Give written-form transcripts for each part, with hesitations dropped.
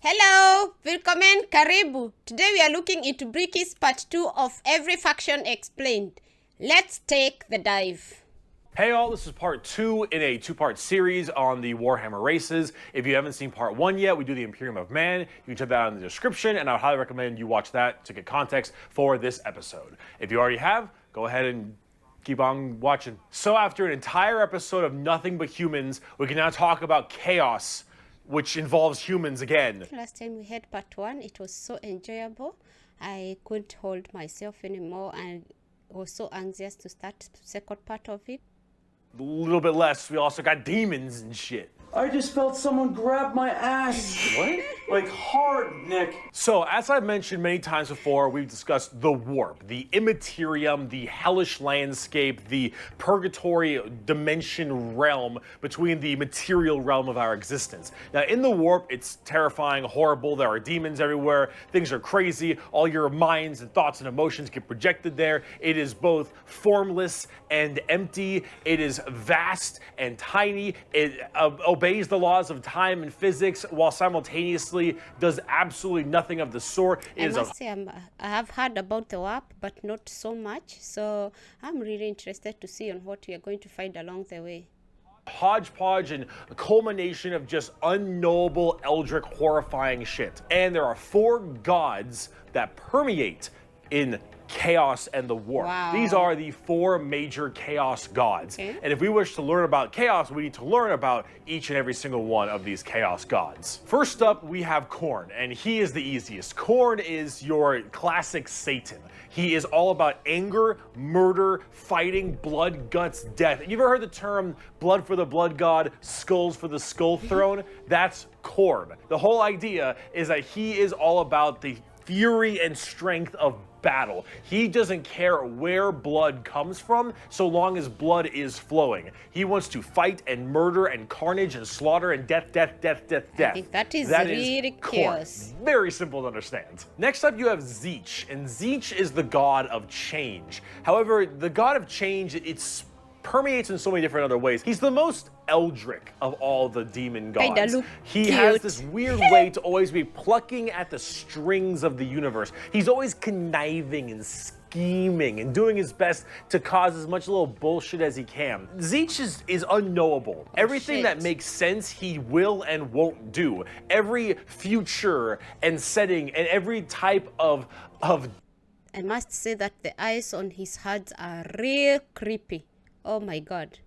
Hello, willkommen, karibu. Today we are looking into Brickys part 2 of Every Faction Explained. Let's take the dive. Hey all, this is part 2 in a 2-part series on the Warhammer races. If you haven't seen part 1 yet, we do the Imperium of Man. You can check that out in the description, and I would highly recommend you watch that to get context for this episode. If you already have, go ahead and keep on watching. So after an entire episode of nothing but humans, we can now talk about chaos, which involves humans again. Last time we had part 1, it was so enjoyable. I couldn't hold myself anymore and was so anxious to start the second part of it. A little bit less, we also got demons and shit. I just felt someone grab my ass. What? Like hard, Nick. So, as I've mentioned many times before, we've discussed the warp, the immaterium, the hellish landscape, the purgatory dimension realm between the material realm of our existence. Now, in the warp, it's terrifying, horrible, there are demons everywhere, things are crazy, all your minds and thoughts and emotions get projected there. It is both formless and empty, it is vast and tiny, it obeys the laws of time and physics while simultaneously does absolutely nothing of the sort. I must say I have heard about the warp, but not so much, so I'm really interested to see on what we are going to find along the way. Hodgepodge and a culmination of just unknowable, eldritch, horrifying shit. And there are 4 gods that permeate in chaos and the warp. Wow. These are the 4 major chaos gods. Okay. And if we wish to learn about chaos, we need to learn about each and every single one of these chaos gods. First up, we have Khorne, and he is the easiest. Khorne is your classic Satan. He is all about anger, murder, fighting, blood, guts, death. You ever heard the term blood for the blood god, skulls for the skull throne? That's Khorne. The whole idea is that he is all about the fury and strength of battle. He doesn't care where blood comes from so long as blood is flowing. He wants to fight and murder and carnage and slaughter and death. I think that is really chaos. Very simple to understand. Next up you have Tzeentch, and Tzeentch is the god of change. However, the god of change, it's permeates in so many different other ways. He's the most eldritch of all the demon gods. He has this weird way to always be plucking at the strings of the universe. He's always conniving and scheming and doing his best to cause as much little bullshit as he can. Tzeentch is unknowable. Everything that makes sense, he will and won't do. Every future and setting and every type of I must say that the eyes on his heads are real creepy. Oh my god.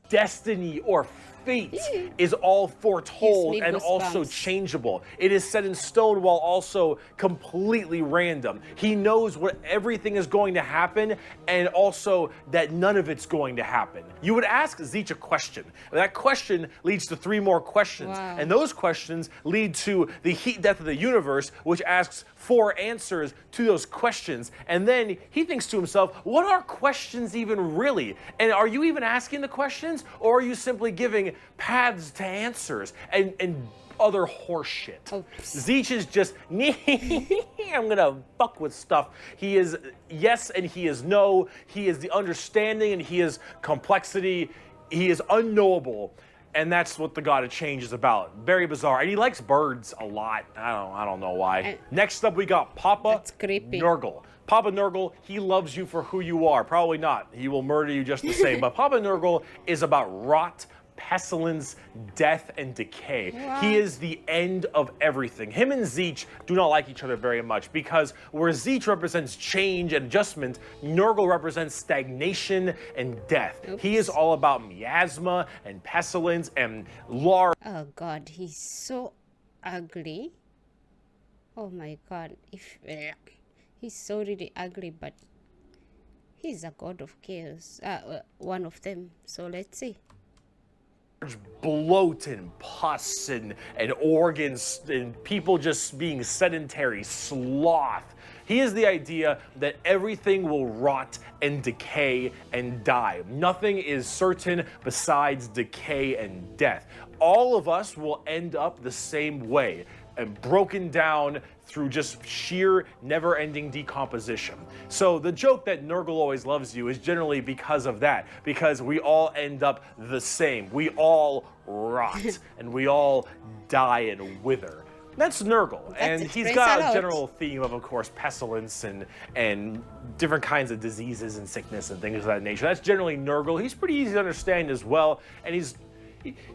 destiny or fate is all foretold and also goosebumps. changeable. It is set in stone while also completely random. He knows what everything is going to happen and also that none of it's going to happen. You would ask Tzeentch a question. That question leads to 3 more questions. Wow. And those questions lead to the heat death of the universe, which asks 4 answers to those questions. And then he thinks to himself, what are questions even really? And are you even asking the questions, or are you simply giving paths to answers and other horse shit? Tzeentch is just, I'm gonna fuck with stuff. He is yes and he is no. He is the understanding and he is complexity. He is unknowable. And that's what the God of Change is about. Very bizarre. And he likes birds a lot. I don't know why. Next up, we got Papa That's creepy. Nurgle. Papa Nurgle, he loves you for who you are. Probably not. He will murder you just the same. But Papa Nurgle is about rot, pestilence, death, and decay. He is the end of everything. Him and Tzeentch do not like each other very much because where Tzeentch represents change and adjustment, Nurgle represents stagnation and death. He is all about miasma and pestilence and large. Oh god, he's so ugly. Oh my god, he's so really ugly, but he's a god of chaos. One of them. So let's see. Bloat and pus and organs and people just being sedentary, sloth. He is the idea that everything will rot and decay and die. Nothing is certain besides decay and death. All of us will end up the same way. and broken down through just sheer never-ending decomposition. So the joke that Nurgle always loves you is generally because of that, because we all end up the same. We all rot and we all die and wither. That's Nurgle, and he's got a general theme of course, pestilence and different kinds of diseases and sickness and things of that nature. That's generally Nurgle. He's pretty easy to understand as well, and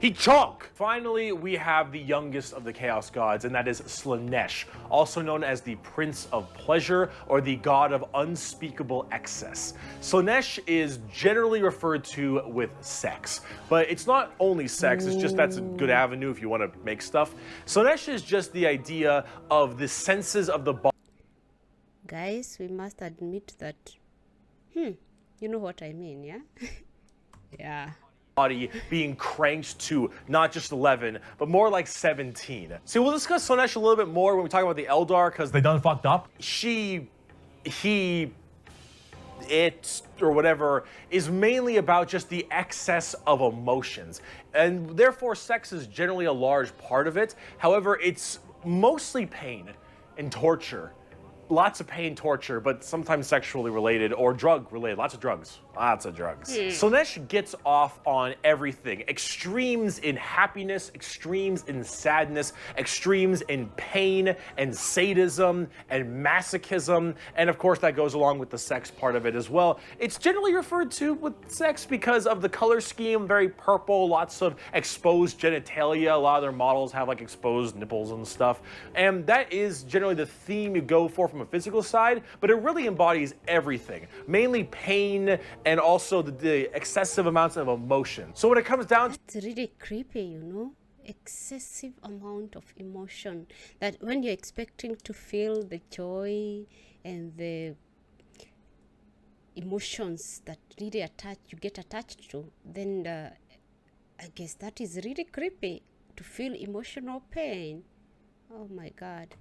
he chonk. Finally, we have the youngest of the Chaos Gods, and that is Slaanesh, also known as the Prince of Pleasure or the God of Unspeakable Excess. Slaanesh is generally referred to with sex, but it's not only sex, it's just that's a good avenue if you want to make stuff. Slaanesh is just the idea of the senses of the body. Guys, we must admit that, you know what I mean, yeah? Yeah. Body being cranked to not just 11, but more like 17. See, we'll discuss Slaanesh a little bit more when we talk about the Eldar, because they done fucked up. It, or whatever, is mainly about just the excess of emotions. And therefore, sex is generally a large part of it. However, it's mostly pain and torture. Lots of pain, torture, but sometimes sexually related or drug related. Lots of drugs. Lots of drugs. Slaanesh gets off on everything. Extremes in happiness, extremes in sadness, extremes in pain and sadism and masochism. And of course, that goes along with the sex part of it as well. It's generally referred to with sex because of the color scheme, very purple, lots of exposed genitalia. A lot of their models have like exposed nipples and stuff. And that is generally the theme you go for from a physical side, but it really embodies everything, mainly pain and also the excessive amounts of emotion. So when it comes down to... It's really creepy, you know? Excessive amount of emotion, that when you're expecting to feel the joy and the emotions that really you get attached to, then I guess that is really creepy, to feel emotional pain. Oh my God.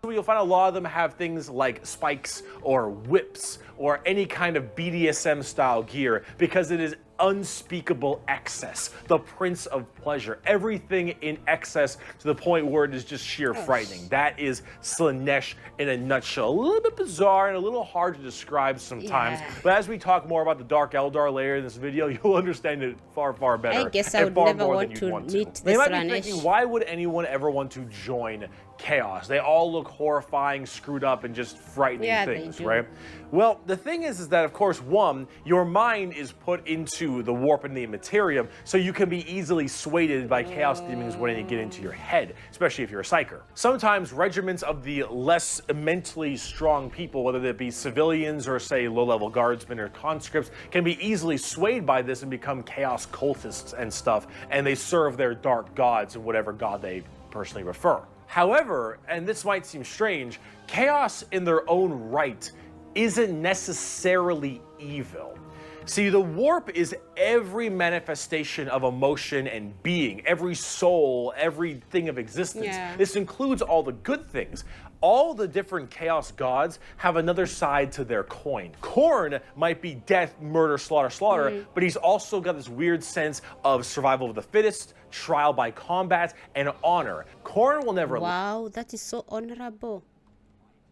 You'll find a lot of them have things like spikes or whips or any kind of BDSM style gear because it is unspeakable excess, the Prince of Pleasure, everything in excess to the point where it is just sheer frightening. That is Slaanesh in a nutshell. A little bit bizarre and a little hard to describe sometimes, but as we talk more about the Dark Eldar later in this video, you'll understand it far, far better. I guess I would never want to meet the They might Slaanesh. be thinking, why would anyone ever want to join Chaos? They all look horrifying, screwed up, and just frightening things, right? Well, the thing is that, of course, one, your mind is put into the warp and the immaterium, so you can be easily swayed by chaos demons when they get into your head, especially if you're a psyker. Sometimes regiments of the less mentally strong people, whether they be civilians or, say, low-level guardsmen or conscripts, can be easily swayed by this and become chaos cultists and stuff, and they serve their dark gods and whatever god they personally prefer. However, and this might seem strange, chaos in their own right isn't necessarily evil. See, the warp is every manifestation of emotion and being, every soul, everything of existence. Yeah. This includes all the good things. All the different chaos gods have another side to their coin. Khorne might be death, murder, slaughter, slaughter, but he's also got this weird sense of survival of the fittest, trial by combat, and honor. Khorne will never Wow, that is so honorable.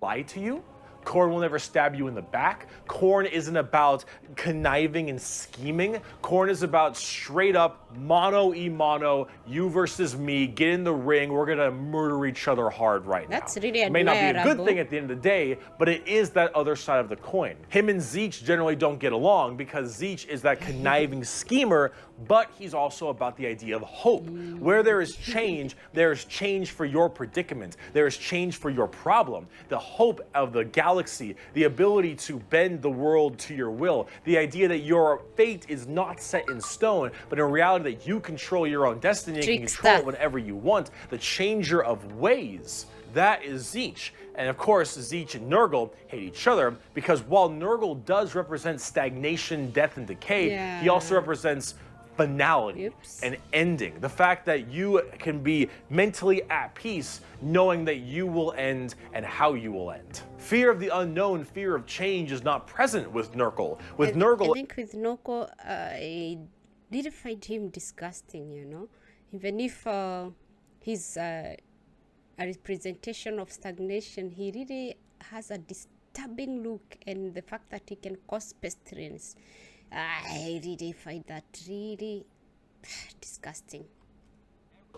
lie to you. Khorne will never stab you in the back. Khorne isn't about conniving and scheming. Khorne is about straight up mano-y-mano, you versus me, get in the ring, we're gonna murder each other hard right now. That's really It may not be a good admirable. thing at the end of the day, but it is that other side of the coin. Him and Tzeentch generally don't get along because Tzeentch is that conniving schemer, but he's also about the idea of hope. Where there is change for your predicament. There is change for your problem. The hope of the galaxy, the ability to bend the world to your will, the idea that your fate is not set in stone, but in reality that you control your own destiny and can control it whenever you want, the changer of ways. That is Tzeentch. And of course, Tzeentch and Nurgle hate each other because while Nurgle does represent stagnation, death, and decay, he also represents finality and ending. The fact that you can be mentally at peace knowing that you will end and how you will end. Fear of the unknown, fear of change is not present with Nurgle. With Nurgle, I think with Nurgle, I did find him disgusting, you know? Even if he's a representation of stagnation. He really has a disturbing look, and the fact that he can cause pestilence, I really find that really disgusting.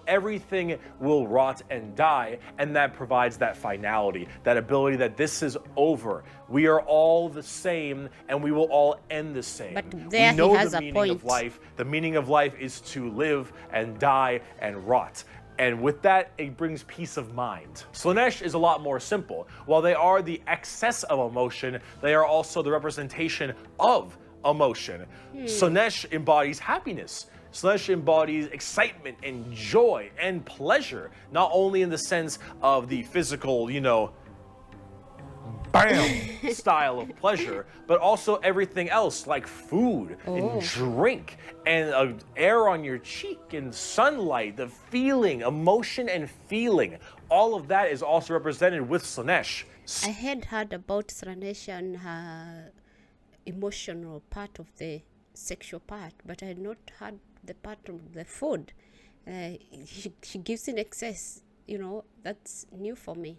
Everything will rot and die, and that provides that finality, that ability that this is over. We are all the same, and we will all end the same. But there we know he has the a meaning point. of life. The meaning of life is to live and die and rot. And with that, it brings peace of mind. Slaanesh is a lot more simple. While they are the excess of emotion, they are also the representation of emotion. Slaanesh embodies happiness. Slaanesh embodies excitement and joy and pleasure, not only in the sense of the physical, you know, bam style of pleasure, but also everything else like food and drink and air on your cheek and sunlight, the feeling, emotion and feeling. All of that is also represented with Slaanesh. I had heard about Slaanesh and her emotional part of the sexual part, but I had not heard the part of the food. She gives in excess, you know, that's new for me.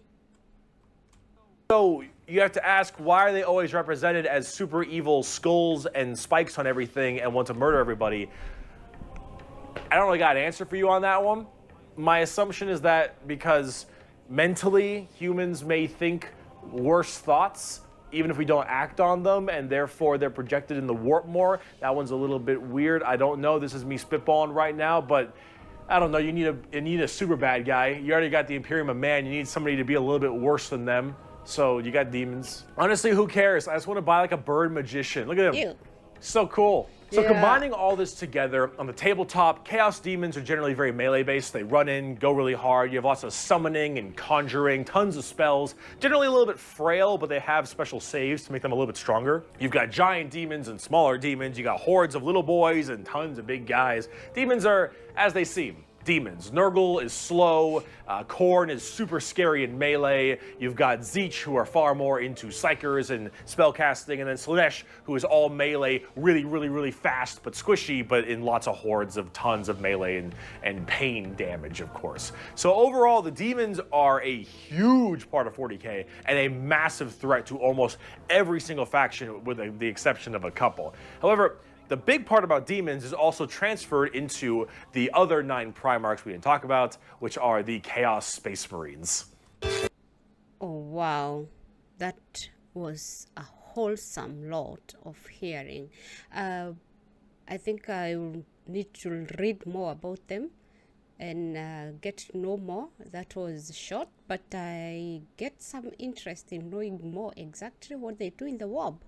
So you have to ask, why are they always represented as super evil skulls and spikes on everything and want to murder everybody? I don't really got an answer for you on that one. My assumption is that because mentally humans may think worse thoughts even if we don't act on them, and therefore they're projected in the warp more. That one's a little bit weird. I don't know. This is me spitballing right now, but I don't know. You need a super bad guy. You already got the Imperium of Man. You need somebody to be a little bit worse than them. So you got demons. Honestly, who cares? I just want to buy like a bird magician. Look at him. Ew. So cool. So Yeah. combining all this together, on the tabletop, Chaos Demons are generally very melee-based. They run in, go really hard. You have lots of summoning and conjuring, tons of spells. Generally a little bit frail, but they have special saves to make them a little bit stronger. You've got giant demons and smaller demons. You got hordes of little boys and tons of big guys. Demons are as they seem. Demons. Nurgle is slow, Khorne is super scary in melee, you've got Tzeentch who are far more into psychers and spellcasting, and then Slaanesh who is all melee, really fast but squishy, but in lots of hordes of tons of melee and pain damage, of course. So overall, the demons are a huge part of 40k and a massive threat to almost every single faction with the exception of a couple. However, the big part about demons is also transferred into the other 9 Primarchs we didn't talk about, which are the Chaos Space Marines. Oh, wow. That was a wholesome lot of hearing. I think I will need to read more about them and get to know more. That was short, but I get some interest in knowing more exactly what they do in the warp.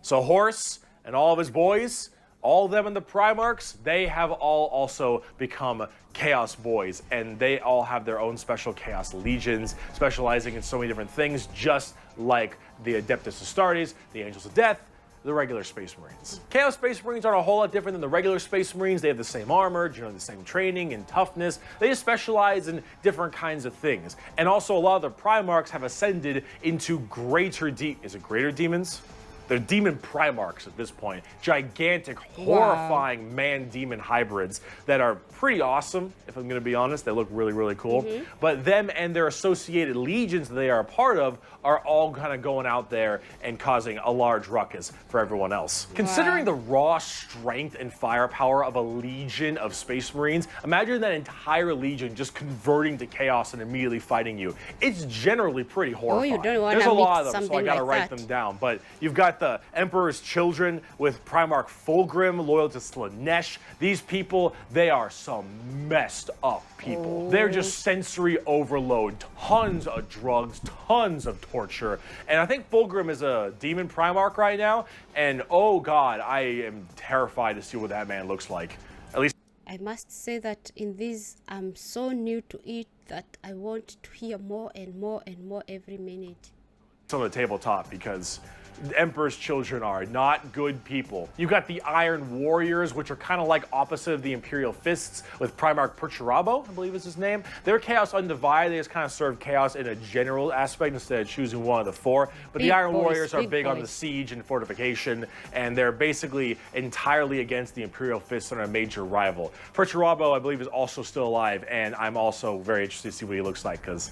So Horse and all of his boys, all of them in the Primarchs, they have all also become Chaos Boys, and they all have their own special Chaos Legions, specializing in so many different things, just like the Adeptus Astartes, the Angels of Death, the regular Space Marines. Chaos Space Marines aren't a whole lot different than the regular Space Marines. They have the same armor, generally the same training and toughness. They just specialize in different kinds of things. And also a lot of the Primarchs have ascended into greater is it greater demons? They're demon Primarchs at this point. Gigantic, horrifying man-demon hybrids that are pretty awesome, if I'm gonna be honest. They look really cool. But them and their associated legions that they are a part of are all kind of going out there and causing a large ruckus for everyone else. Considering the raw strength and firepower of a legion of Space Marines, imagine that entire legion just converting to chaos and immediately fighting you. It's generally pretty horrifying. Oh, you don't want There's to a lot meet of them, so I something gotta like write that. them down. But you've got the Emperor's Children with Primarch Fulgrim, loyal to Slaanesh. These people, they are some messed up people. They're just sensory overload, tons of drugs, tons of torture. And I think Fulgrim is a demon Primarch right now. And oh God, I am terrified to see what that man looks like. At least I must say that in this, I'm so new to it that I want to hear more and more and more every minute. on the tabletop because the Emperor's children are not good people. You've got the Iron Warriors, which are kind of like opposite of the Imperial Fists, with Primarch Perturabo, I believe is his name. They're Chaos Undivided. They just kind of serve Chaos in a general aspect instead of choosing one of the four. But the Iron Warriors are big on the siege and fortification, and they're basically entirely against the Imperial Fists and a major rival. Perturabo, I believe, is also still alive, and I'm also very interested to see what he looks like, because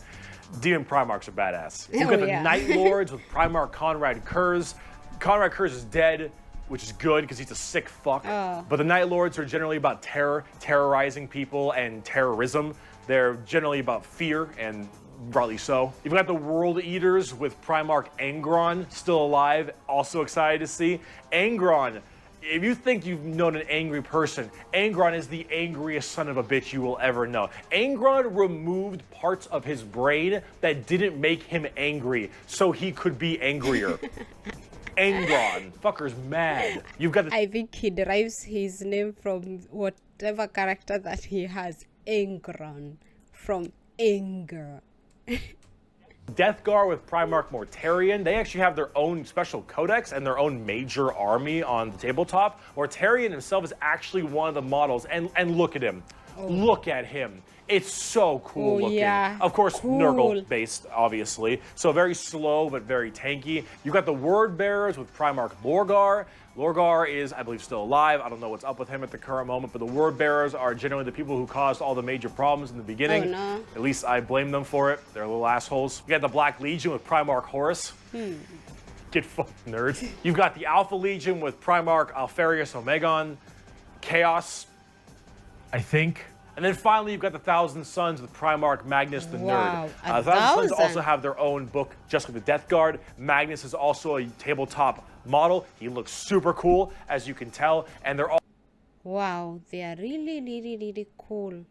Demon Primarchs are badass. You've got the Night Lords with Primarch Conrad Kurz. Conrad Kurz is dead, which is good because he's a sick fuck. But the Night Lords are generally about terrorizing people and terrorism. They're generally about fear, and rightly so. You've got the World Eaters with Primarch Angron, still alive, also excited to see. Angron, if you think you've known an angry person, Angron is the angriest son of a bitch you will ever know. Angron removed parts of his brain that didn't make him angry, so he could be angrier. Angron, fucker's mad. You've got I think he derives his name from whatever character that he has, Angron, from anger. Death Guard with Primarch Mortarion. They actually have their own special codex and their own major army on the tabletop. Mortarion himself is actually one of the models, and look at him. Look at him. It's so cool looking. Yeah. Of course, Cool. Nurgle based, obviously. So very slow, but very tanky. You've got the Word Bearers with Primarch Lorgar. Lorgar is, I believe, still alive. I don't know what's up with him at the current moment, but the Word Bearers are generally the people who caused all the major problems in the beginning. Oh, no. At least I blame them for it. They're little assholes. You got the Black Legion with Primarch Horus. Get fucked, nerds. You've got the Alpha Legion with Primarch Alfarius Omegon. Chaos, I think. And then finally, you've got the Thousand Sons with Primarch Magnus the Wow, Nerd. The Thousand Sons also have their own book, just like the Death Guard. Magnus is also a tabletop model. He looks super cool, as you can tell. And they're Wow, they are really cool.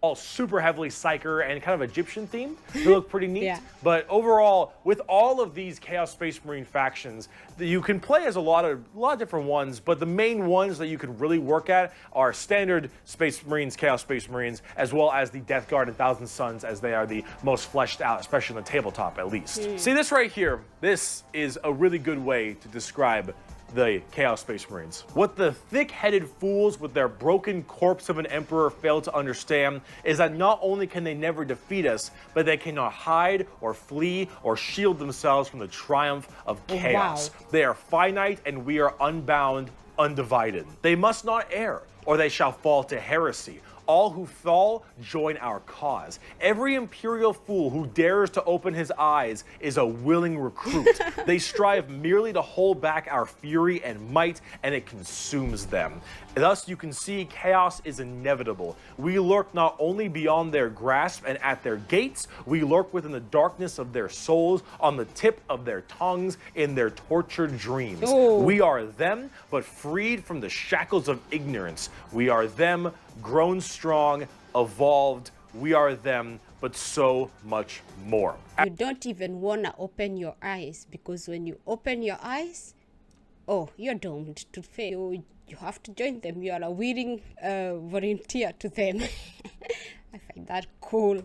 all super heavily Psyker and kind of Egyptian themed. They look pretty neat. Yeah. But overall, with all of these Chaos Space Marine factions, you can play as a lot of different ones, but the main ones that you can really work at are standard Space Marines, Chaos Space Marines, as well as the Death Guard and Thousand Sons, as they are the most fleshed out, especially on the tabletop at least. See this right here? This is a really good way to describe the Chaos Space Marines. What the thick-headed fools with their broken corpse of an emperor fail to understand is that not only can they never defeat us, but they cannot hide or flee or shield themselves from the triumph of chaos. Wow. They are finite and we are unbound, undivided. They must not err, or they shall fall to heresy. All who fall join our cause. Every imperial fool who dares to open his eyes is a willing recruit. They strive merely to hold back our fury and might, and it consumes them. Thus, you can see chaos is inevitable. We lurk not only beyond their grasp and at their gates, we lurk within the darkness of their souls, on the tip of their tongues, in their tortured dreams. We are them, but freed from the shackles of ignorance. We are them, grown strong, evolved. We are them, but so much more. You don't even want to open your eyes, because when you open your eyes, oh, you're doomed to fail. You have to join them. You are a willing volunteer to them. I find that cool.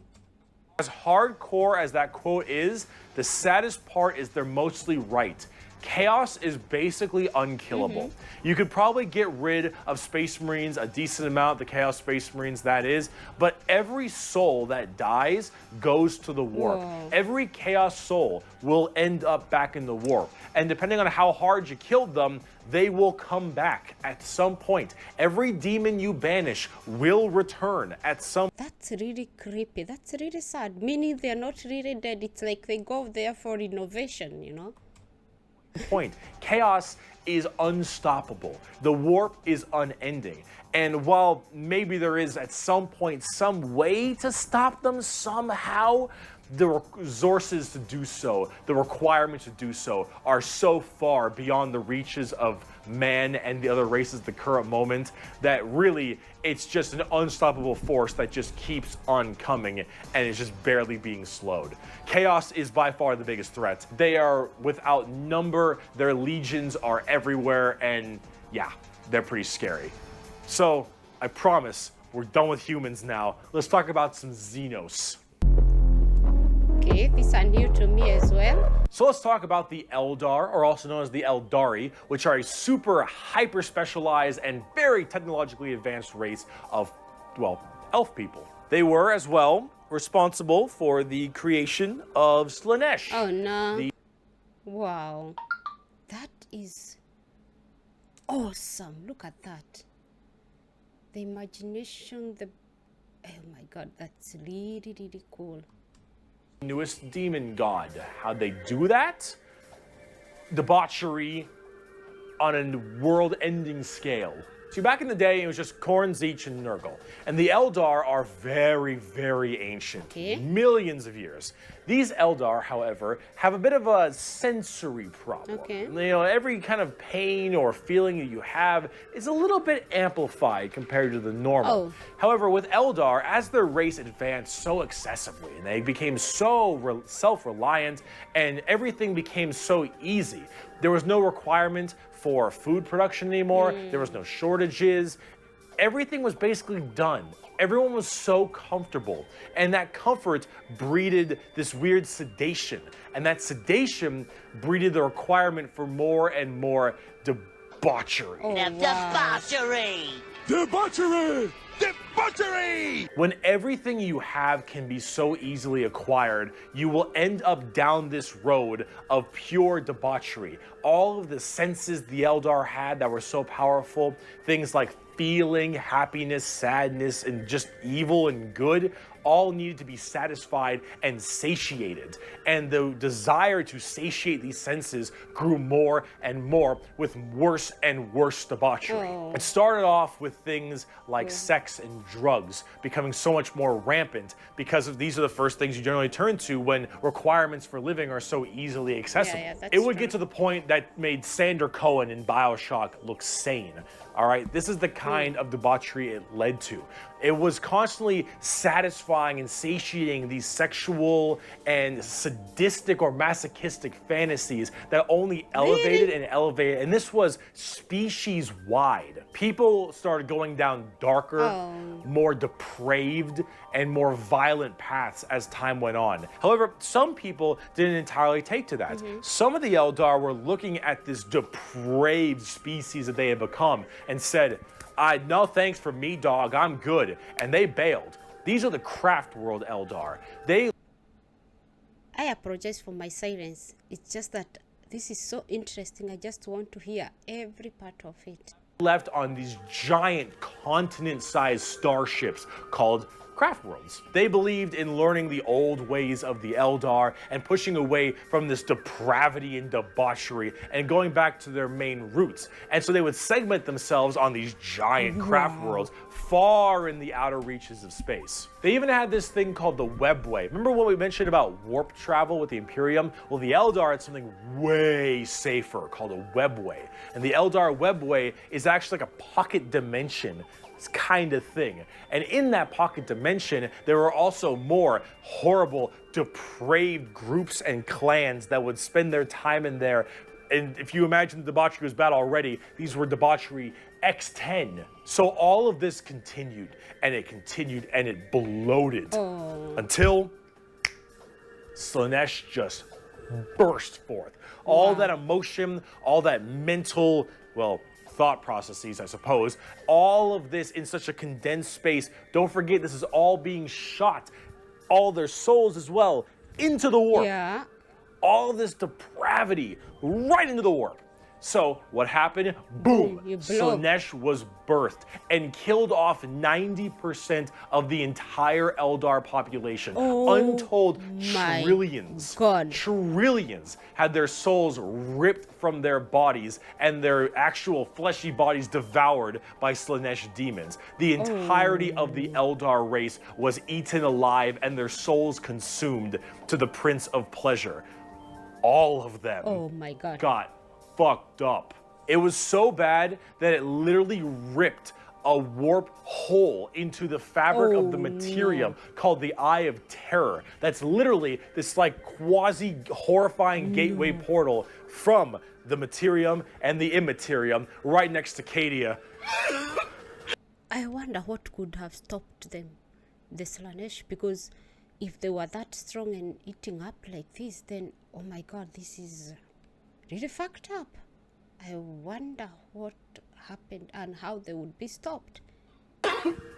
As hardcore as that quote is, the saddest part is they're mostly right. Chaos is basically unkillable. You could probably get rid of Space Marines, a decent amount, the Chaos Space Marines that is, but every soul that dies goes to the warp. Whoa. Every Chaos soul will end up back in the warp. And depending on how hard you killed them, they will come back at some point. Every demon you banish will return at some That's really creepy. That's really sad. Meaning they're not really dead. It's like they go there for innovation, you know? point. Chaos is unstoppable. The warp is unending. And while maybe there is at some point some way to stop them somehow, the resources to do so, the requirements to do so, are so far beyond the reaches of man and the other races at the current moment that really it's just an unstoppable force that just keeps on coming and is just barely being slowed. Chaos is by far the biggest threat. They are without number, their legions are everywhere, and yeah, they're pretty scary. So I promise we're done with humans now. Let's talk about some Xenos. Okay, these are new to me as well. So let's talk about the Eldar, or also known as the Eldari, which are a super hyper specialized and very technologically advanced race of, well, elf people. They were as well responsible for the creation of Slaanesh. Oh no. Wow. That is awesome. Look at that. The imagination, oh my god, that's really, really cool. Newest demon god. How'd they do that? Debauchery on a world-ending scale. See, back in the day, it was just Khorne, Tzeentch, and Nurgle. And the Eldar are very, very ancient. Okay. Millions of years. These Eldar, however, have a bit of a sensory problem. Okay. You know, every kind of pain or feeling that you have is a little bit amplified compared to the normal. Oh. However, with Eldar, as their race advanced so excessively, and they became so self-reliant, and everything became so easy, there was no requirement for food production anymore. There was no shortages. Everything was basically done. Everyone was so comfortable, and that comfort breeded this weird sedation, and that sedation breeded the requirement for more and more debauchery. Oh, wow. Debauchery! Debauchery! Debauchery! When everything you have can be so easily acquired, you will end up down this road of pure debauchery. All of the senses the Eldar had that were so powerful, things like feeling, happiness, sadness, and just evil and good, all needed to be satisfied and satiated. And the desire to satiate these senses grew more and more with worse and worse debauchery. Oh. It started off with things like sex and drugs becoming so much more rampant because these are the first things you generally turn to when requirements for living are so easily accessible. that's It would true. get to the point that made Sander Cohen in BioShock look sane. All right, this is the kind of debauchery it led to. It was constantly satisfying and satiating these sexual and sadistic or masochistic fantasies that only elevated and elevated. And this was species-wide. People started going down darker, more depraved, and more violent paths as time went on. However, some people didn't entirely take to that. Some of the Eldar were looking at this depraved species that they had become and said, no thanks for me, dog, I'm good. And they bailed. These are the craft world Eldar. They I apologize for my silence. It's just that this is so interesting. I just want to hear every part of it. left on these giant continent-sized starships called craft worlds. They believed in learning the old ways of the Eldar and pushing away from this depravity and debauchery and going back to their main roots. And so they would segment themselves on these giant craft worlds far in the outer reaches of space. They even had this thing called the Webway. Remember what we mentioned about warp travel with the Imperium? Well, the Eldar had something way safer called a Webway. And the Eldar Webway is actually like a pocket dimension kind of thing. And in that pocket dimension, there were also more horrible, depraved groups and clans that would spend their time in there. And if you imagine the debauchery was bad already, these were debauchery X10. So all of this continued, and it bloated until Slaanesh just burst forth. All that emotion, all that mental, well, thought processes, I suppose, all of this in such a condensed space. Don't forget, this is all being shot, all their souls as well, into the warp. Yeah. All this depravity right into the warp. So what happened? Boom! You blow. Slaanesh was birthed and killed off 90% of the entire Eldar population. Untold my trillions. God. Trillions had their souls ripped from their bodies and their actual fleshy bodies devoured by Slaanesh demons. The entirety of the Eldar race was eaten alive and their souls consumed to the Prince of Pleasure. All of them Oh my God. got fucked up. It was so bad that it literally ripped a warp hole into the fabric of the materium called the Eye of Terror. That's literally this like quasi horrifying gateway portal from the materium and the immaterium right next to Cadia. I wonder what could have stopped them, the Slaanesh, because if they were that strong and eating up like this, then oh my god, this is really fucked up. I wonder what happened and how they would be stopped.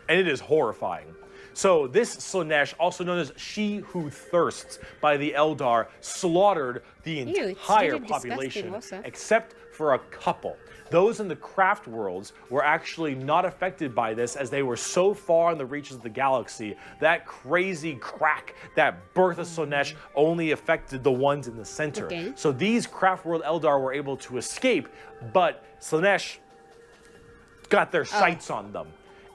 And it is horrifying. So this Slanesh, also known as She Who Thirsts by the Eldar, slaughtered the entire really population disgusting also. except for a couple. Those in the craft worlds were actually not affected by this, as they were so far in the reaches of the galaxy. That crazy crack, that birth of Slanesh, only affected the ones in the center. Okay. So these craft world Eldar were able to escape, but Slanesh got their sights on them.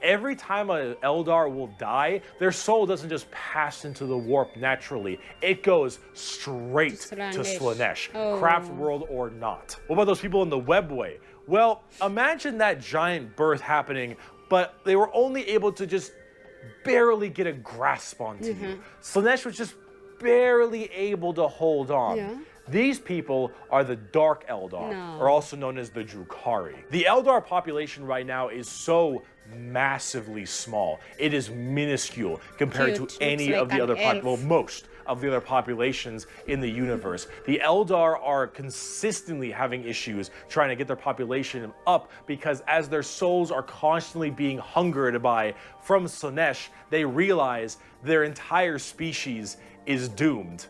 Every time an Eldar will die, their soul doesn't just pass into the warp naturally. It goes straight to Slanesh, craft world or not. What about those people in the webway? Well, imagine that giant birth happening, but they were only able to just barely get a grasp onto you. Slanesh was just barely able to hold on. Yeah. These people are the Dark Eldar, or also known as the Drukhari. The Eldar population right now is so massively small. It is minuscule compared to any of the other most of the other populations in the universe. The Eldar are consistently having issues trying to get their population up, because as their souls are constantly being hungered by from Slanesh, they realize their entire species is doomed.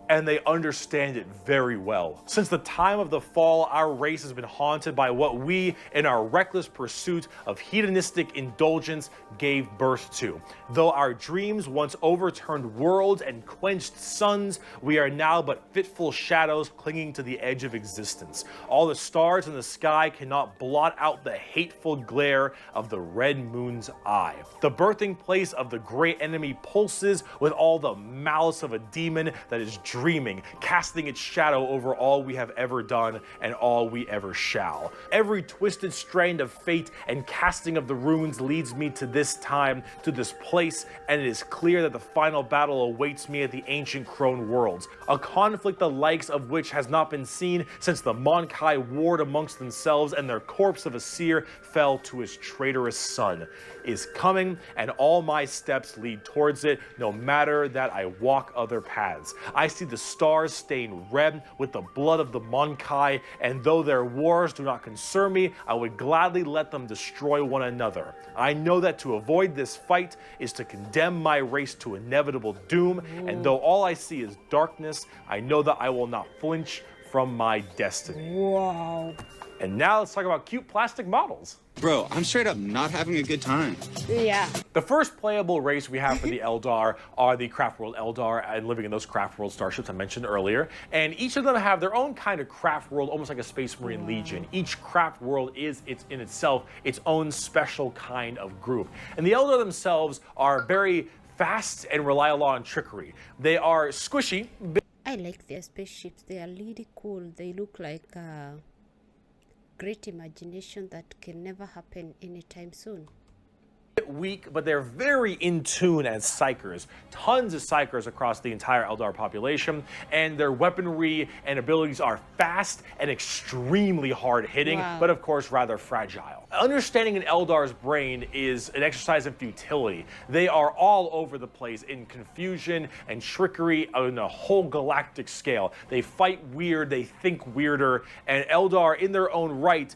And they understand it very well. Since the time of the fall, our race has been haunted by what we, in our reckless pursuit of hedonistic indulgence, gave birth to. Though our dreams once overturned worlds and quenched suns, we are now but fitful shadows clinging to the edge of existence. All the stars in the sky cannot blot out the hateful glare of the red moon's eye. The birthing place of the great enemy pulses with all the malice of a demon that is dreaming, casting its shadow over all we have ever done and all we ever shall. Every twisted strand of fate and casting of the runes leads me to this time, to this place, and it is clear that the final battle awaits me at the ancient Crone worlds, a conflict the likes of which has not been seen since the Monkai warred amongst themselves and their corpse of a seer fell to his traitorous son, is coming, and all my steps lead towards it, no matter that I walk other paths. I see the stars stained red with the blood of the Monkai, and though their wars do not concern me, I would gladly let them destroy one another. I know that to avoid this fight is to condemn my race to inevitable doom, and though all I see is darkness, I know that I will not flinch from my destiny. Wow. And now let's talk about cute plastic models. Bro, I'm straight up not having a good time. Yeah. The first playable race we have for the Eldar are the Craft World Eldar, and living in those Craft World starships I mentioned earlier. And each of them have their own kind of Craft World, almost like a Space Marine Legion. Each Craft World is in itself its own special kind of group. And the Eldar themselves are very fast and rely a lot on trickery. They are squishy. I like their spaceships. They are really cool. They look like great imagination that can never happen anytime soon. Weak, but they're very in tune as psychers. Tons of psychers across the entire Eldar population, and their weaponry and abilities are fast and extremely hard hitting, but of course rather fragile. Understanding an Eldar's brain is an exercise in futility. They are all over the place in confusion and trickery on a whole galactic scale. They fight weird, they think weirder, and Eldar in their own right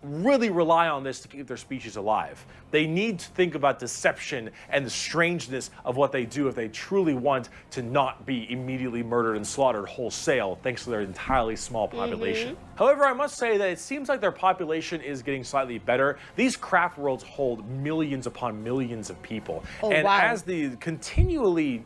really rely on this to keep their species alive. They need to think about deception and the strangeness of what they do if they truly want to not be immediately murdered and slaughtered wholesale thanks to their entirely small population. However, I must say that it seems like their population is getting slightly better. These craft worlds hold millions upon millions of people. As they continually,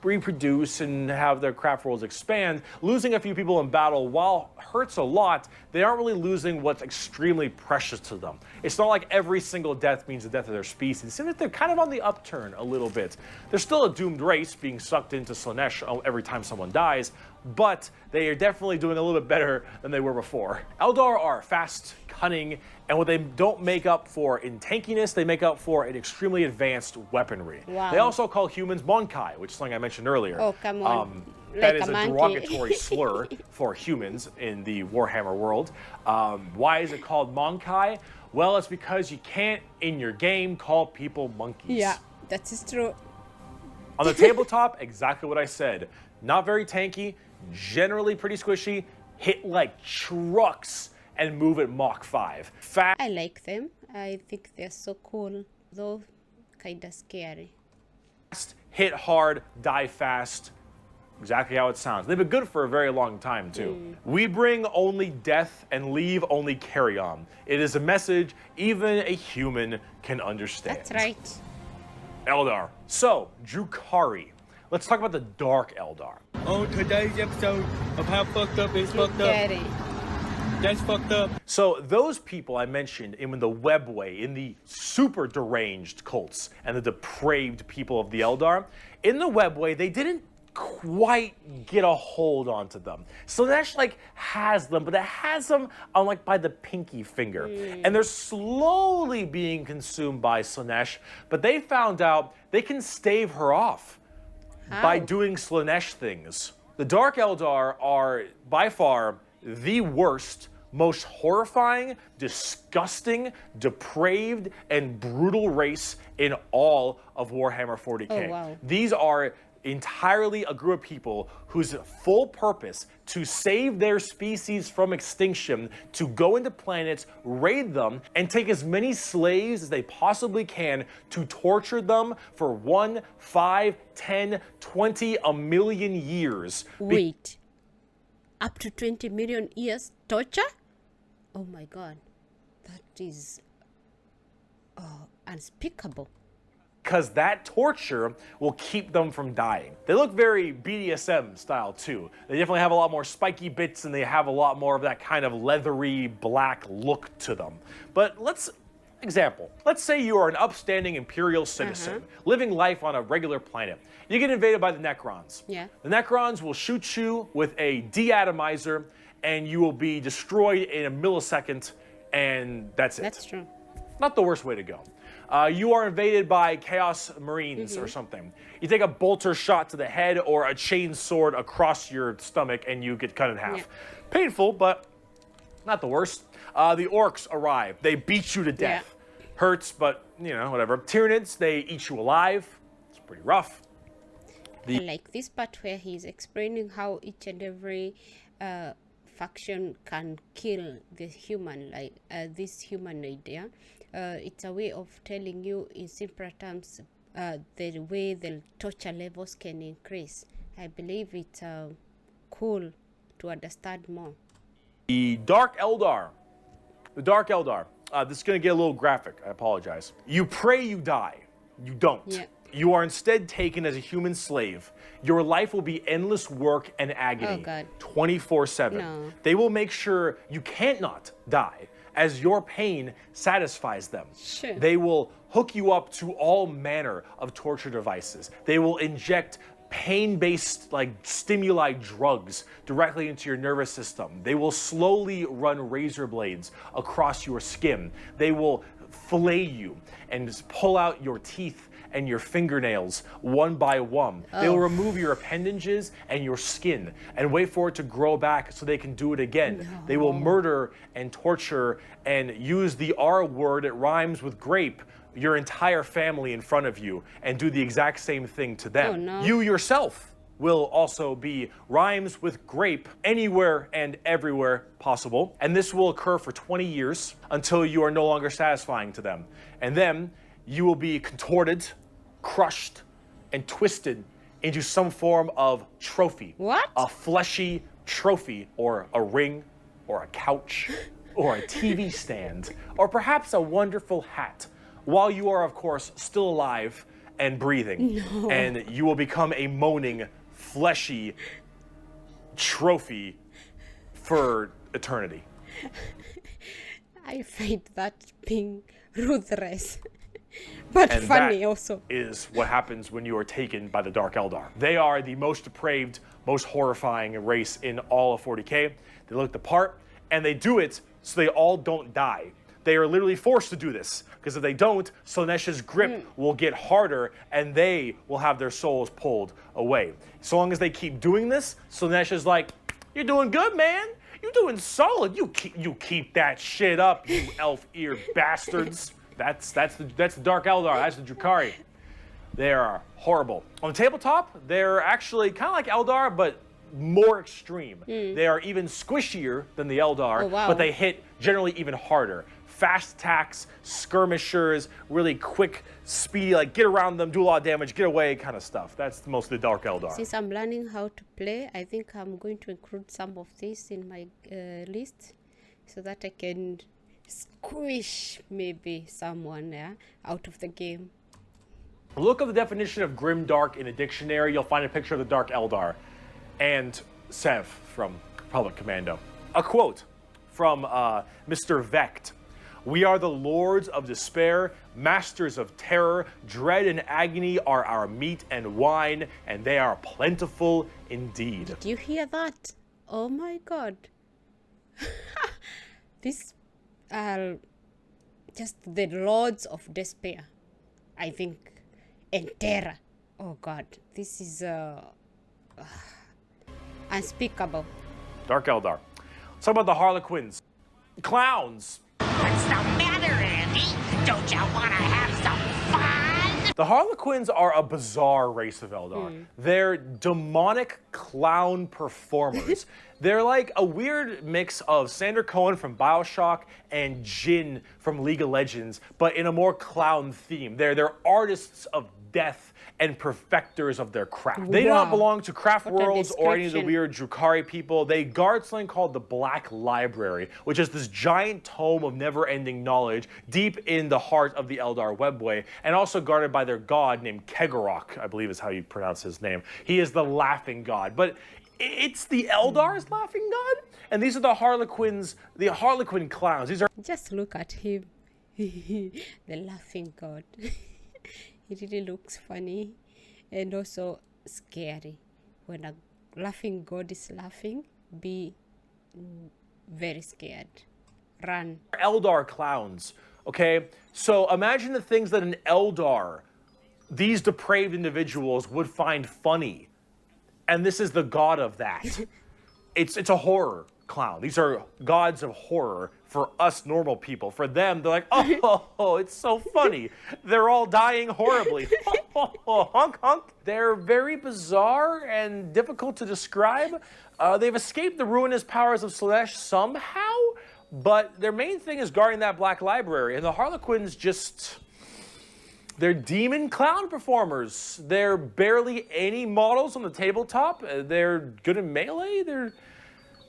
reproduce and have their craft worlds expand, losing a few people in battle, while hurts a lot, they aren't really losing what's extremely precious to them. It's not like every single death means the death of their species. It seems like they're kind of on the upturn a little bit. They're still a doomed race being sucked into Slanesh every time someone dies, but they are definitely doing a little bit better than they were before. Eldar are fast, cunning, and what they don't make up for in tankiness, they make up for in extremely advanced weaponry. They also call humans Monkai, which is something I mentioned earlier. Oh, come on. That is a derogatory slur for humans in the Warhammer world. Why is it called Monkai? Well, it's because you can't, in your game, call people monkeys. Yeah, that is true. On the tabletop, exactly what I said. Not very tanky, generally pretty squishy, hit like trucks and move at Mach 5. Fast. I like them. I think they're so cool, though kinda scary. Hit hard, die fast. Exactly how it sounds. They've been good for a very long time, too. We bring only death and leave only carry on. It is a message even a human can understand. That's right. Eldar. So, Drukhari. Let's talk about the Dark Eldar. On today's episode of How Fucked Up Is Fucked Up. Scary. That's fucked up. So those people I mentioned in the webway, in the super deranged cults and the depraved people of the Eldar, in the webway, they didn't quite get a hold onto them. Slanesh like has them, but it has them on like by the pinky finger. And they're slowly being consumed by Slanesh, but they found out they can stave her off by doing Slanesh things. The Dark Eldar are by far the worst, most horrifying, disgusting, depraved, and brutal race in all of Warhammer 40k. Oh, wow. These are entirely a group of people whose full purpose to save their species from extinction, to go into planets, raid them, and take as many slaves as they possibly can to torture them for 1, 5, 10, 20, a million years. Wait. Up to 20 million years torture? Oh my god. That is unspeakable. Because that torture will keep them from dying. They look very BDSM style too. They definitely have a lot more spiky bits and they have a lot more of that kind of leathery black look to them. But let's say you are an upstanding Imperial citizen living life on a regular planet. You get invaded by the Necrons. Yeah. The Necrons will shoot you with a deatomizer and you will be destroyed in a millisecond, and that's it. That's true. Not the worst way to go. You are invaded by Chaos Marines or something. You take a bolter shot to the head or a chain sword across your stomach and you get cut in half. Yeah. Painful, but not the worst. The Orcs arrive. They beat you to death. Hurts, but, you know, whatever. Tyranids, they eat you alive. It's pretty rough. I like this part where he's explaining how each and every faction can kill the human, like this humanoid. Yeah, it's a way of telling you in simpler terms the way the torture levels can increase. I believe it's cool to understand more. The Dark Eldar. The Dark Eldar. This is going to get a little graphic. I apologize. You pray you die. You don't. Yeah. You are instead taken as a human slave. Your life will be endless work and agony. Oh, God. 24/7. No. They will make sure you can't not die, as your pain satisfies them. Sure. They will hook you up to all manner of torture devices. They will inject pain-based like stimuli drugs directly into your nervous system. They will slowly run razor blades across your skin. They will fillet you and just pull out your teeth and your fingernails one by one. They will remove your appendages and your skin and wait for it to grow back so they can do it again. No. They will murder and torture and use the R word, it rhymes with grape, your entire family in front of you and do the exact same thing to them. Oh, no. You yourself will also be rhymes with grape anywhere and everywhere possible. And this will occur for 20 years until you are no longer satisfying to them. And then you will be contorted, crushed, and twisted into some form of trophy. What? A fleshy trophy, or a ring, or a couch, or a TV stand, or perhaps a wonderful hat, while you are, of course, still alive and breathing. No. And you will become a moaning, fleshy trophy for eternity. I find that being ruthless, but And funny that also. is what happens when you are taken by the Dark Eldar. They are the most depraved, most horrifying race in all of 40k. They look the part, and they do it so they all don't die. They are literally forced to do this, because if they don't, Slanesh's grip will get harder, and they will have their souls pulled away. So long as they keep doing this, Slanesh is like, "You're doing good, man. You're doing solid. You keep that shit up, you elf-eared bastards." That's the Dark Eldar. That's the Drukhari. They are horrible. On the tabletop, they're actually kind of like Eldar, but more extreme. They are even squishier than the Eldar, but they hit generally even harder. Fast attacks, skirmishers, really quick, speedy, like get around them, do a lot of damage, get away kind of stuff. That's most of the Dark Eldar. Since I'm learning how to play, I think I'm going to include some of this in my list so that I can squish maybe someone out of the game. Look up the definition of grim dark in a dictionary. You'll find a picture of the Dark Eldar and Sev from Republic Commando. A quote from Mr. Vecht. We are the lords of despair, masters of terror. Dread and agony are our meat and wine, and they are plentiful indeed. Did you hear that? Oh my god. These are just the lords of despair, I think. And terror. Oh god, this is unspeakable. Dark Eldar. Let's talk about the Harlequins. Clowns. What's the matter, Andy? Don't you want to have some fun? The Harlequins are a bizarre race of Eldar. They're demonic clown performers. They're like a weird mix of Sander Cohen from BioShock and Jin from League of Legends, but in a more clown theme. They're artists of death and perfecters of their craft. They do not belong to craft worlds or any of the weird Drukhari people. They guard something called the Black Library, which is this giant tome of never-ending knowledge deep in the heart of the Eldar webway, and also guarded by their god named Kegorok, I believe is how you pronounce his name. He is the laughing god, but it's the Eldar's laughing god, and these are the Harlequins, the Harlequin clowns. These are just look at him. The laughing god. It really looks funny and also scary. When a laughing god is laughing, be very scared. Run. Eldar clowns, okay? So imagine the things that an Eldar, these depraved individuals, would find funny. And this is the god of that. It's a horror clown. These are gods of horror for us normal people. For them, they're like, oh, it's so funny. They're all dying horribly. Honk, honk. They're very bizarre and difficult to describe. They've escaped the ruinous powers of Slaanesh somehow, but their main thing is guarding that Black Library. And the Harlequins just... They're demon clown performers. They're barely any models on the tabletop. They're good in melee.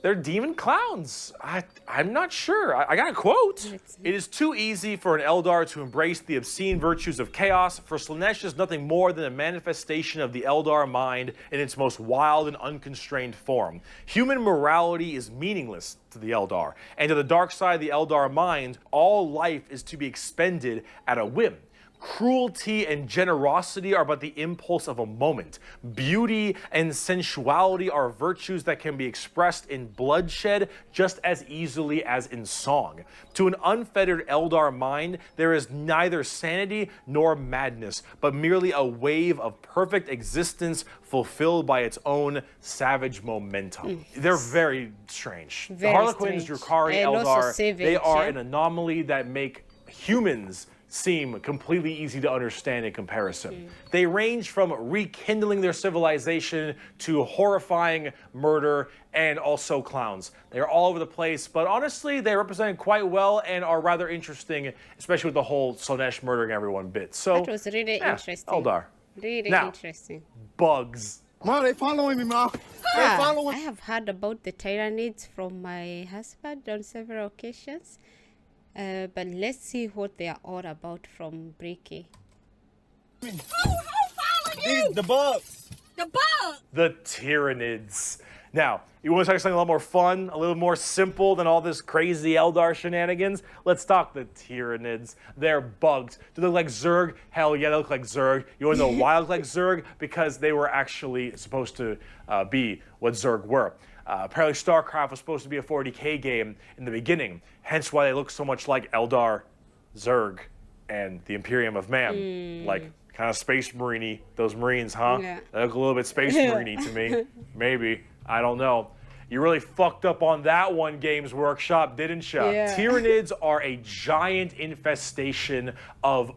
They're demon clowns. I'm not sure. I got a quote. It is too easy for an Eldar to embrace the obscene virtues of chaos, for Slaanesh is nothing more than a manifestation of the Eldar mind in its most wild and unconstrained form. Human morality is meaningless to the Eldar, and to the dark side of the Eldar mind, all life is to be expended at a whim. Cruelty and generosity are but the impulse of a moment. Beauty and sensuality are virtues that can be expressed in bloodshed just as easily as in song. To an unfettered Eldar mind, there is neither sanity nor madness, but merely a wave of perfect existence fulfilled by its own savage momentum. They're very strange. Very the Harlequins, strange. Drukhari, And also Eldar, savage, they are an anomaly that make humans seem completely easy to understand in comparison. They range from rekindling their civilization to horrifying murder and also clowns. They're all over the place, but honestly, they represent quite well and are rather interesting, especially with the whole Slaanesh murdering everyone bit. So That was really interesting. Eldar. Really Now, interesting. Bugs. Mom, they following me, Mom. They're following. I have heard about the Tyranids from my husband on several occasions. But let's see what they are all about from Bricky. The bugs. The Tyranids. Now, you want to talk something a lot more fun, a little more simple than all this crazy Eldar shenanigans? Let's talk the Tyranids. They're bugs. Do they look like Zerg? Hell yeah, they look like Zerg. You want to know why they look like Zerg? Because they were actually supposed to be what Zerg were. Apparently StarCraft was supposed to be a 40k game in the beginning, hence why they look so much like Eldar, Zerg, and the Imperium of Man. Like, kind of Space Marine-y, those Marines, huh? Yeah. They look a little bit Space Marine-y to me. Maybe. I don't know. You really fucked up on that one, Games Workshop, didn't ya? Yeah. Tyranids are a giant infestation of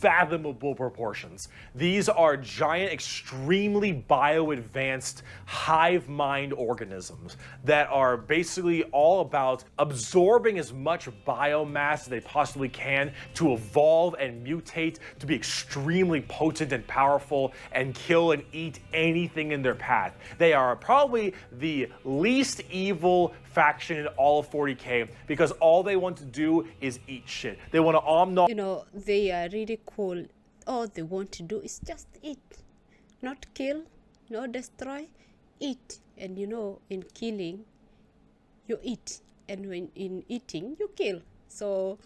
unfathomable proportions. These are giant, extremely bio-advanced hive mind organisms that are basically all about absorbing as much biomass as they possibly can to evolve and mutate to be extremely potent and powerful and kill and eat anything in their path. They are probably the least evil faction in all of 40k because all they want to do is eat shit. They want to omnom. You know, they are really cool. All they want to do is just eat, not kill, not destroy, eat. And you know, in killing, you eat, and when in eating, you kill. So,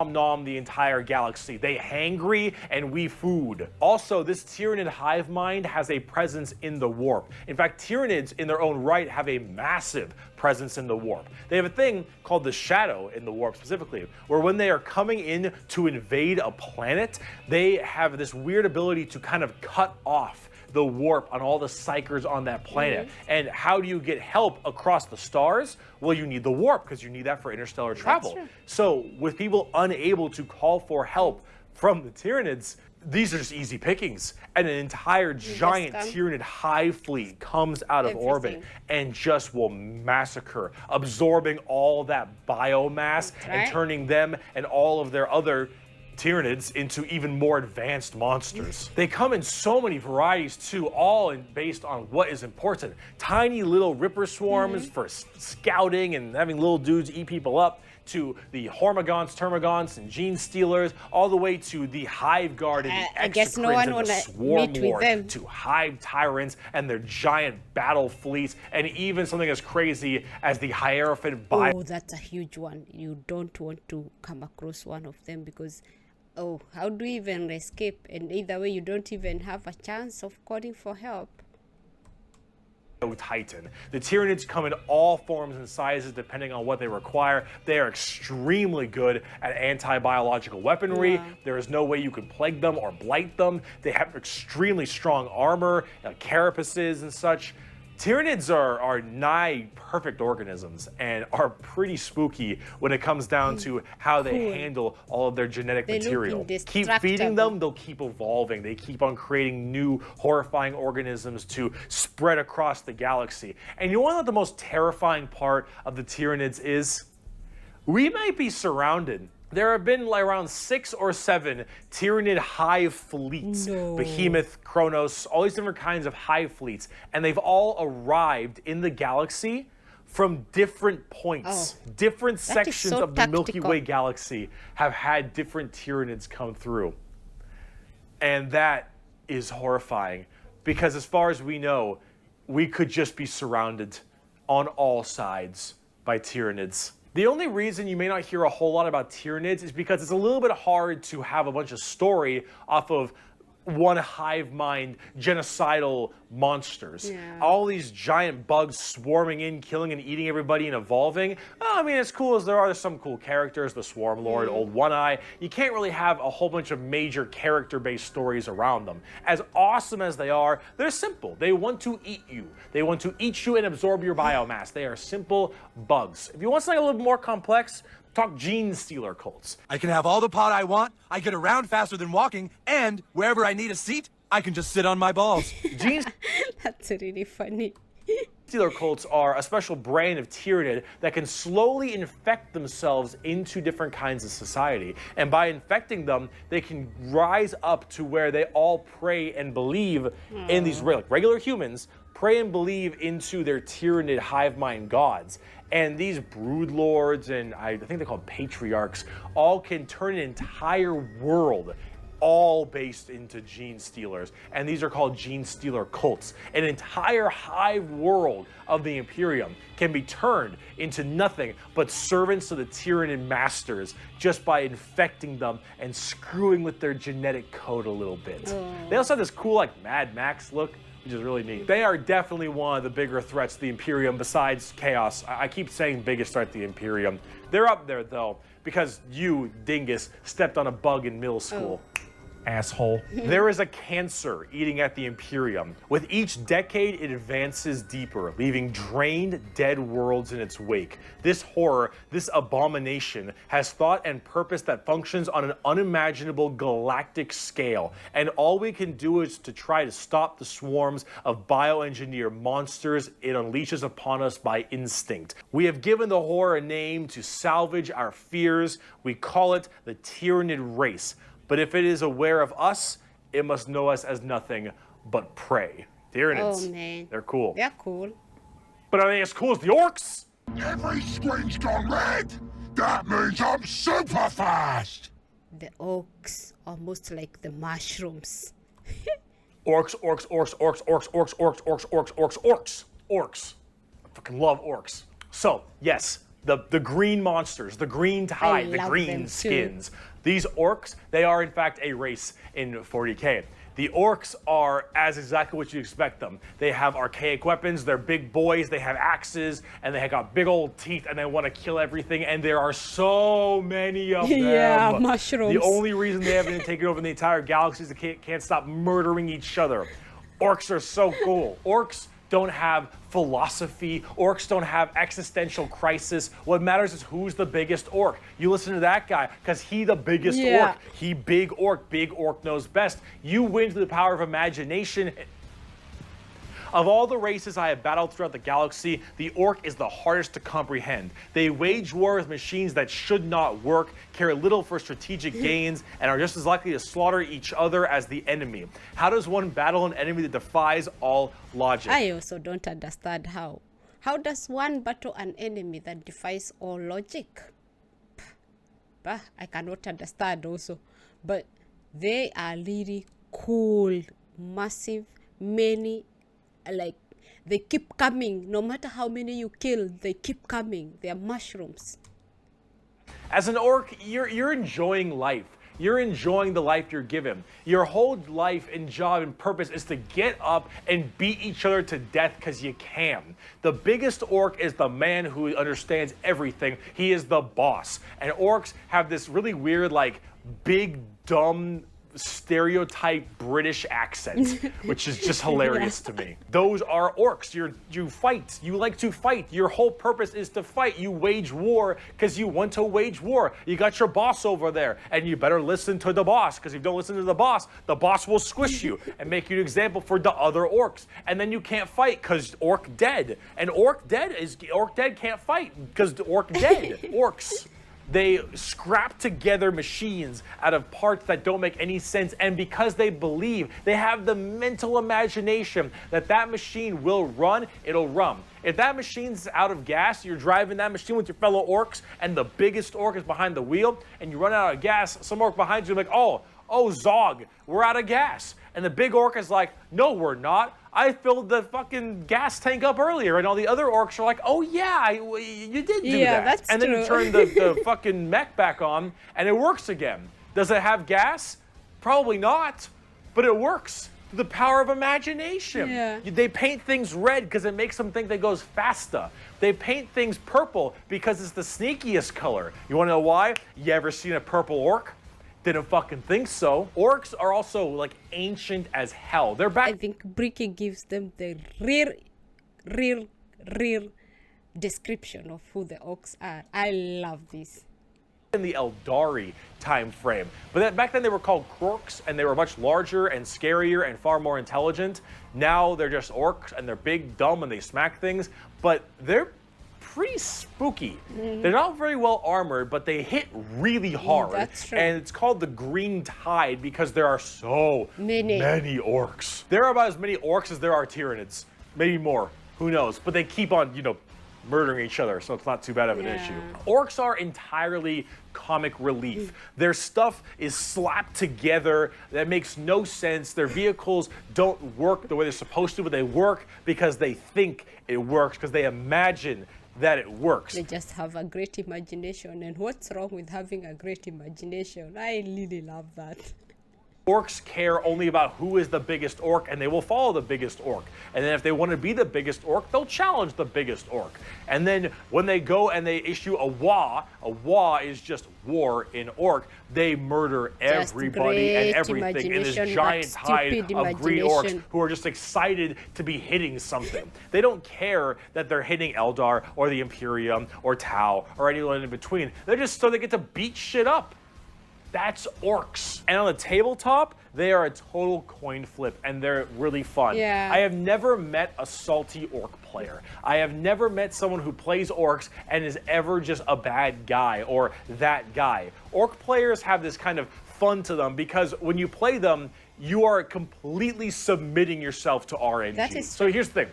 Nom the entire galaxy. They hangry and we food. Also, this Tyranid hive mind has a presence in the warp. In fact, Tyranids in their own right have a massive presence in the warp. They have a thing called the shadow in the warp specifically, where when they are coming in to invade a planet, they have this weird ability to kind of cut off the warp on all the psychers on that planet. And how do you get help across the stars? Well, you need the warp because you need that for interstellar travel. So with people unable to call for help from the Tyranids, these are just easy pickings. And an entire giant Tyranid hive fleet comes out of orbit and just will massacre, absorbing all that biomass and turning them and all of their other Tyranids into even more advanced monsters. They come in so many varieties too, all based on what is important. Tiny little ripper swarms for scouting and having little dudes eat people up, to the Hormigons, Termagants, and Gene Stealers, all the way to the Hive Guard and the I guess no one and the wanna Swarm meet with Lord, them. to Hive Tyrants and their giant battle fleets, and even something as crazy as the Hierophant Bio. oh, that's a huge one. You don't want to come across one of them because, oh, how do you even escape? And either way, you don't even have a chance of calling for help. Titan. The Tyranids come in all forms and sizes depending on what they require. They are extremely good at anti-biological weaponry. There is no way you can plague them or blight them. They have extremely strong armor, carapaces and such. Tyranids are nigh perfect organisms and are pretty spooky when it comes down to how they handle all of their genetic material. Keep feeding them, they'll keep evolving. They keep on creating new horrifying organisms to spread across the galaxy. And you want to know what the most terrifying part of the Tyranids is? We might be surrounded. There have been like around 6 or 7 Tyranid hive fleets. Behemoth, Kronos, all these different kinds of hive fleets. And they've all arrived in the galaxy from different points. Different sections of the Milky Way galaxy have had different Tyranids come through. And that is horrifying because as far as we know, we could just be surrounded on all sides by Tyranids. The only reason you may not hear a whole lot about Tyranids is because it's a little bit hard to have a bunch of story off of one hive mind genocidal monsters. All these giant bugs swarming in, killing and eating everybody and evolving. I mean, as cool as there are, there's some cool characters, the Swarm Lord, Old One Eye. You can't really have a whole bunch of major character-based stories around them. As awesome as they are, they're simple. They want to eat you. They want to eat you and absorb your biomass. They are simple bugs. If you want something a little more complex, talk Gene Stealer cults. I can have all the pot I want, I get around faster than walking, and wherever I need a seat, I can just sit on my balls. Gene That's really funny. Stealer cults are a special brand of Tyranid that can slowly infect themselves into different kinds of society. And by infecting them, they can rise up to where they all pray and believe in these regular humans, pray and believe into their Tyranid hive mind gods. And these brood lords and I think they're called patriarchs all can turn an entire world all based into Gene Stealers. And these are called Gene Stealer cults. An entire hive world of the Imperium can be turned into nothing but servants to the Tyranid masters just by infecting them and screwing with their genetic code a little bit. They also have this cool like Mad Max look, which is really neat. They are definitely one of the bigger threats to the Imperium besides Chaos. I keep saying biggest threat to the Imperium. They're up there though, because you, dingus, stepped on a bug in middle school. asshole. There is a cancer eating at the Imperium. With each decade, it advances deeper, leaving drained, dead worlds in its wake. This horror, this abomination, has thought and purpose that functions on an unimaginable galactic scale. And all we can do is to try to stop the swarms of bioengineered monsters it unleashes upon us by instinct. We have given the horror a name to salvage our fears. We call it the Tyrannid race. But if it is aware of us, it must know us as nothing but prey. Tyranids. Oh, man. They're cool. They're cool. But are they as cool as the orcs? Every screen's gone red. That means I'm super fast. The orcs, almost like the mushrooms. Orcs, orcs, orcs, orcs, orcs, orcs, orcs, orcs, orcs, orcs, orcs, orcs. I fucking love orcs. So, yes, the green monsters, the green tide, the green skins. These orcs, they are in fact a race in 40k. The orcs are as exactly what you expect them. They have archaic weapons, they're big boys, they have axes, and they have got big old teeth, and they want to kill everything, and there are so many of them. Yeah, mushrooms. The only reason they haven't taken over the entire galaxy is they can't stop murdering each other. Orcs are so cool. Orcs don't have philosophy. Orcs don't have existential crisis. What matters is who's the biggest orc. You listen to that guy because he the biggest orc. He big orc knows best. You win through the power of imagination. Of all the races I have battled throughout the galaxy, the orc is the hardest to comprehend. They wage war with machines that should not work, care little for strategic gains, and are just as likely to slaughter each other as the enemy. How does one battle an enemy that defies all logic? I also don't understand how. How does one battle an enemy that defies all logic? Bah, I cannot understand also. But they are really cool, massive, many. Like, they keep coming. No matter how many you kill, they keep coming. They are mushrooms. As an orc, you're enjoying life. You're enjoying the life you're given. Your whole life and job and purpose is to get up and beat each other to death because you can. The biggest orc is the man who understands everything. He is the boss. And orcs have this really weird, like, big, dumb, stereotype British accent, which is just hilarious to me. Those are orcs. You fight. You like to fight. Your whole purpose is to fight. You wage war because you want to wage war. You got your boss over there, and you better listen to the boss, because if you don't listen to the boss will squish you and make you an example for the other orcs. And then you can't fight because orc dead. And orc dead can't fight because orc dead. Orcs. They scrap together machines out of parts that don't make any sense, and because they believe, they have the mental imagination that that machine will run, it'll run. If that machine's out of gas, you're driving that machine with your fellow orcs, and the biggest orc is behind the wheel, and you run out of gas, some orc behind you is like, oh, Zog, we're out of gas. And the big orc is like, no, we're not. I filled the fucking gas tank up earlier. And all the other orcs are like, oh yeah, you did do that. That's and then true. you turn the fucking mech back on and it works again. Does it have gas? Probably not, but it works. The power of imagination. Yeah. They paint things red because it makes them think that goes faster. They paint things purple because it's the sneakiest color. You wanna know why? You ever seen a purple orc? Didn't fucking think so. Orcs are also like ancient as hell. They're back. I think Bricky gives them the real description of who the orcs are. I love this. In the Eldari time frame. But back then they were called Krorks, and they were much larger and scarier and far more intelligent. Now they're just orcs, and they're big, dumb, and they smack things. But they're pretty spooky. They're not very well armored, but they hit really hard. That's true. And it's called the Green Tide because there are so many orcs. There are about as many orcs as there are Tyranids. Maybe more. Who knows? But they keep on, murdering each other, so it's not too bad of an issue. Orcs are entirely comic relief. Their stuff is slapped together. That makes no sense. Their vehicles don't work the way they're supposed to, but they work because they think it works, because they imagine that it works. They just have a great imagination. And what's wrong with having a great imagination? I really love that. Orcs care only about who is the biggest orc, and they will follow the biggest orc. And then if they want to be the biggest orc, they'll challenge the biggest orc. And then when they go and they issue a wa is just war in orc, they murder everybody and everything in this giant tide of green orcs who are just excited to be hitting something. They don't care that they're hitting Eldar or the Imperium or Tau or anyone in between. They're just so they get to beat shit up. That's orcs. And on the tabletop, they are a total coin flip, and they're really fun. Yeah. I have never met a salty orc player. I have never met someone who plays orcs and is ever just a bad guy or that guy. Orc players have this kind of fun to them because when you play them, you are completely submitting yourself to RNG. That is so here's the thing.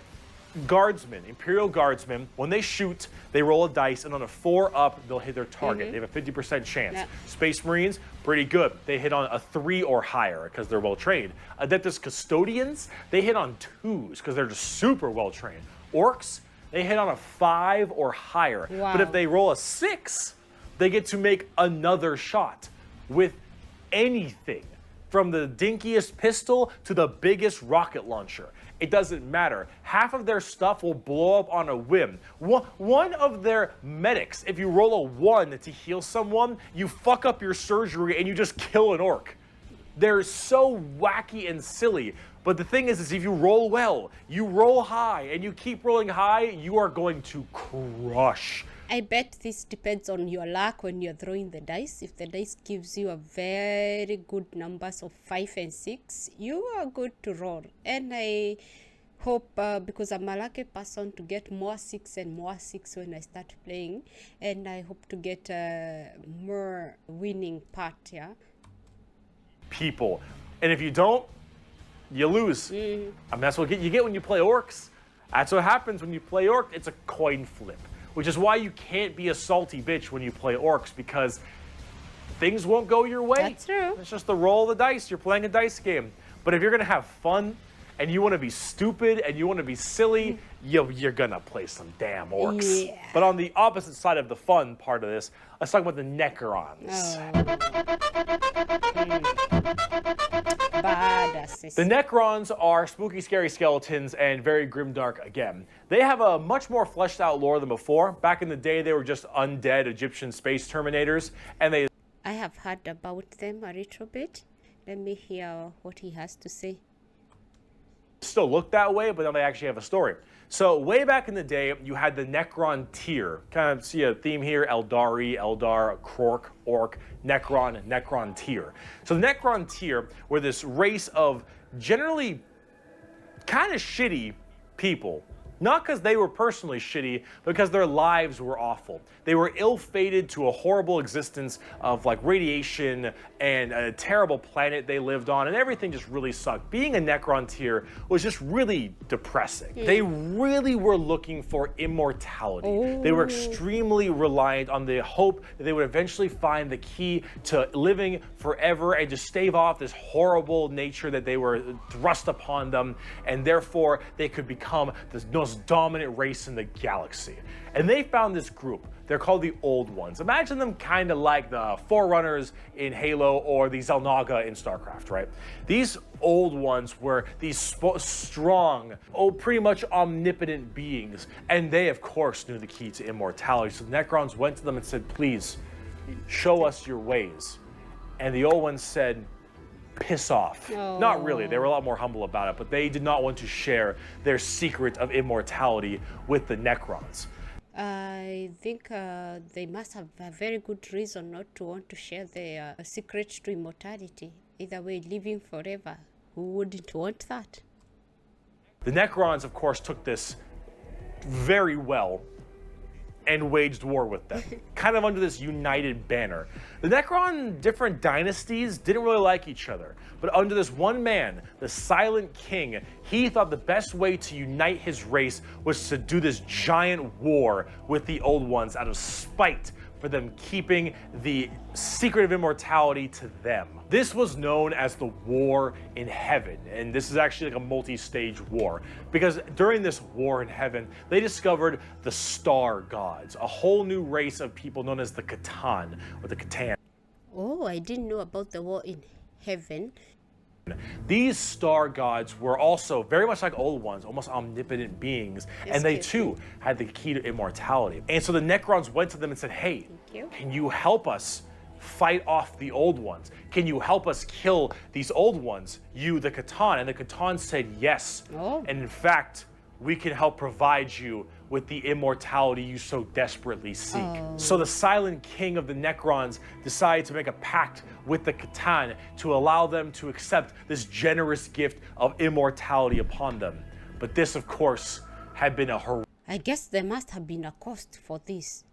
Guardsmen, Imperial Guardsmen, when they shoot, they roll a dice, and on a 4 up, they'll hit their target. They have a 50% chance. Yeah. Space Marines, pretty good. They hit on a 3 or higher because they're well trained. Adeptus Custodians, they hit on 2s because they're just super well trained. Orcs, they hit on a 5 or higher. Wow. But if they roll a 6, they get to make another shot with anything, from the dinkiest pistol to the biggest rocket launcher. It doesn't matter. Half of their stuff will blow up on a whim. One of their medics, if you roll a 1 to heal someone, you fuck up your surgery and you just kill an orc. They're so wacky and silly. But the thing is if you roll well, you roll high, and you keep rolling high, you are going to crush. I bet this depends on your luck when you're throwing the dice. If the dice gives you a very good numbers of 5 and 6, you are good to roll. And I hope, because I'm a lucky person, to get more 6 and more 6 when I start playing. And I hope to get more winning part, yeah? People. And if you don't, you lose. I mean, that's what you get when you play orcs. That's what happens when you play orc. It's a coin flip. Which is why you can't be a salty bitch when you play orcs, because things won't go your way. That's true. It's just the roll of the dice. You're playing a dice game. But if you're going to have fun and you want to be stupid and you want to be silly, you're going to play some damn orcs. Yeah. But on the opposite side of the fun part of this, let's talk about the Necrons. Badasses. The Necrons are spooky, scary skeletons and very grimdark again. They have a much more fleshed out lore than before. Back in the day, they were just undead Egyptian space terminators, and they I have heard about them a little bit. Let me hear what he has to say. still look that way, but then they actually have a story. So way back in the day, you had the Necron tier. Kind of see a theme here: Eldari, Eldar, Krork, Orc, Necron, Necron tier. So the Necron tier were this race of generally kind of shitty people. Not because they were personally shitty, because their lives were awful. They were ill-fated to a horrible existence of like radiation and a terrible planet they lived on, and everything just really sucked. Being a Necron tier was just really depressing. They really were looking for immortality. They were extremely reliant on the hope that they would eventually find the key to living forever and just stave off this horrible nature that they were thrust upon them, and therefore they could become the most dominant race in the galaxy. And they found this group. They're called the Old Ones. Imagine them kind of like the Forerunners in Halo or the Xel'Naga in StarCraft, right? These Old Ones were these strong, pretty much omnipotent beings, and they, of course, knew the key to immortality. So the Necrons went to them and said, please, show us your ways. And the Old Ones said, piss off. Not really, they were a lot more humble about it, but they did not want to share their secret of immortality with the Necrons. I think they must have a very good reason not to want to share their secret to immortality. Either way, living forever. Who wouldn't want that? The Necrons, of course, took this very well and waged war with them, kind of under this united banner. The Necron different dynasties didn't really like each other, but under this one man, the Silent King, he thought the best way to unite his race was to do this giant war with the Old Ones out of spite for them keeping the secret of immortality to them. This was known as the War in Heaven, and this is actually like a multi-stage war, because during this war in heaven, they discovered the Star Gods, a whole new race of people known as the Catan, or the Catan. Oh, I didn't know about the war in heaven. These star gods were also very much like old ones, almost omnipotent beings, and they too had the key to immortality. And so the Necrons went to them and said, hey, can you help us fight off the old ones? Can you help us kill these old ones, you, the Catan? And the Catan said yes. And in fact, we can help provide you with the immortality you so desperately seek. So the Silent King of the Necrons decided to make a pact with the Catan to allow them to accept this generous gift of immortality upon them. But this, of course, had been a I guess there must have been a cost for this.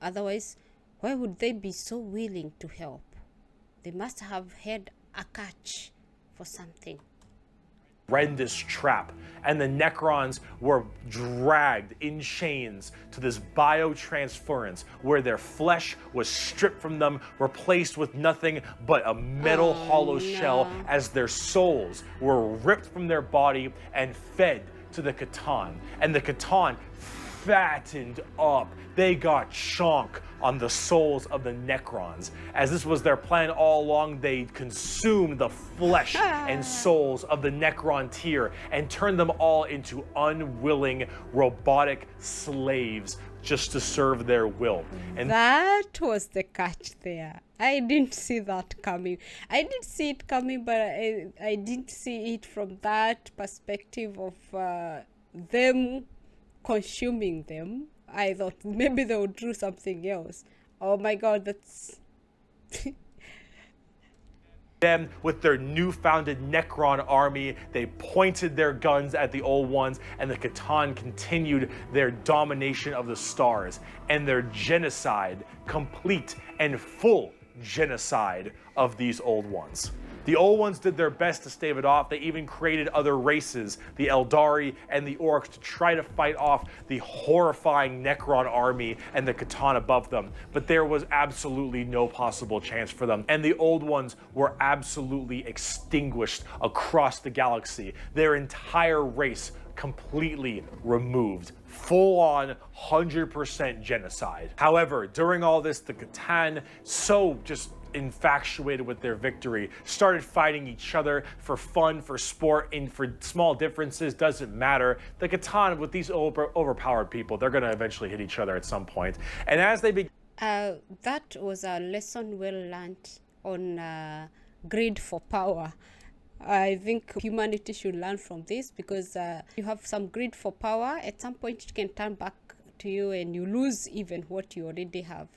Otherwise, why would they be so willing to help? They must have had a catch for something. horrendous trap, and the Necrons were dragged in chains to this biotransference where their flesh was stripped from them, replaced with nothing but a metal hollow shell, as their souls were ripped from their body and fed to the Catan. And the Catan fattened up. They got chonk on the souls of the Necrons. As this was their plan all along, they consumed the flesh and souls of the Necron tier and turned them all into unwilling robotic slaves just to serve their will. And that was the catch there. I didn't see that coming. I did see it coming, but I didn't see it from that perspective of them consuming them. I thought maybe they would do something else. Oh my god, that's them with their newfounded Necron army, they pointed their guns at the old ones, and the Catan continued their domination of the stars and their genocide, complete and full genocide of these old ones. The old ones did their best to stave it off. They even created other races, the Eldari and the Orcs, to try to fight off the horrifying Necron army and the Catan above them. But there was absolutely no possible chance for them. And the old ones were absolutely extinguished across the galaxy. Their entire race completely removed. Full-on 100% genocide. However, during all this, the Catan, so just infatuated with their victory, started fighting each other for fun, for sport, and for small differences, doesn't matter. The Catan, with these overpowered people, they're going to eventually hit each other at some point. And as they that was a lesson well learned on greed for power. I think humanity should learn from this, because you have some greed for power, at some point it can turn back to you and you lose even what you already have.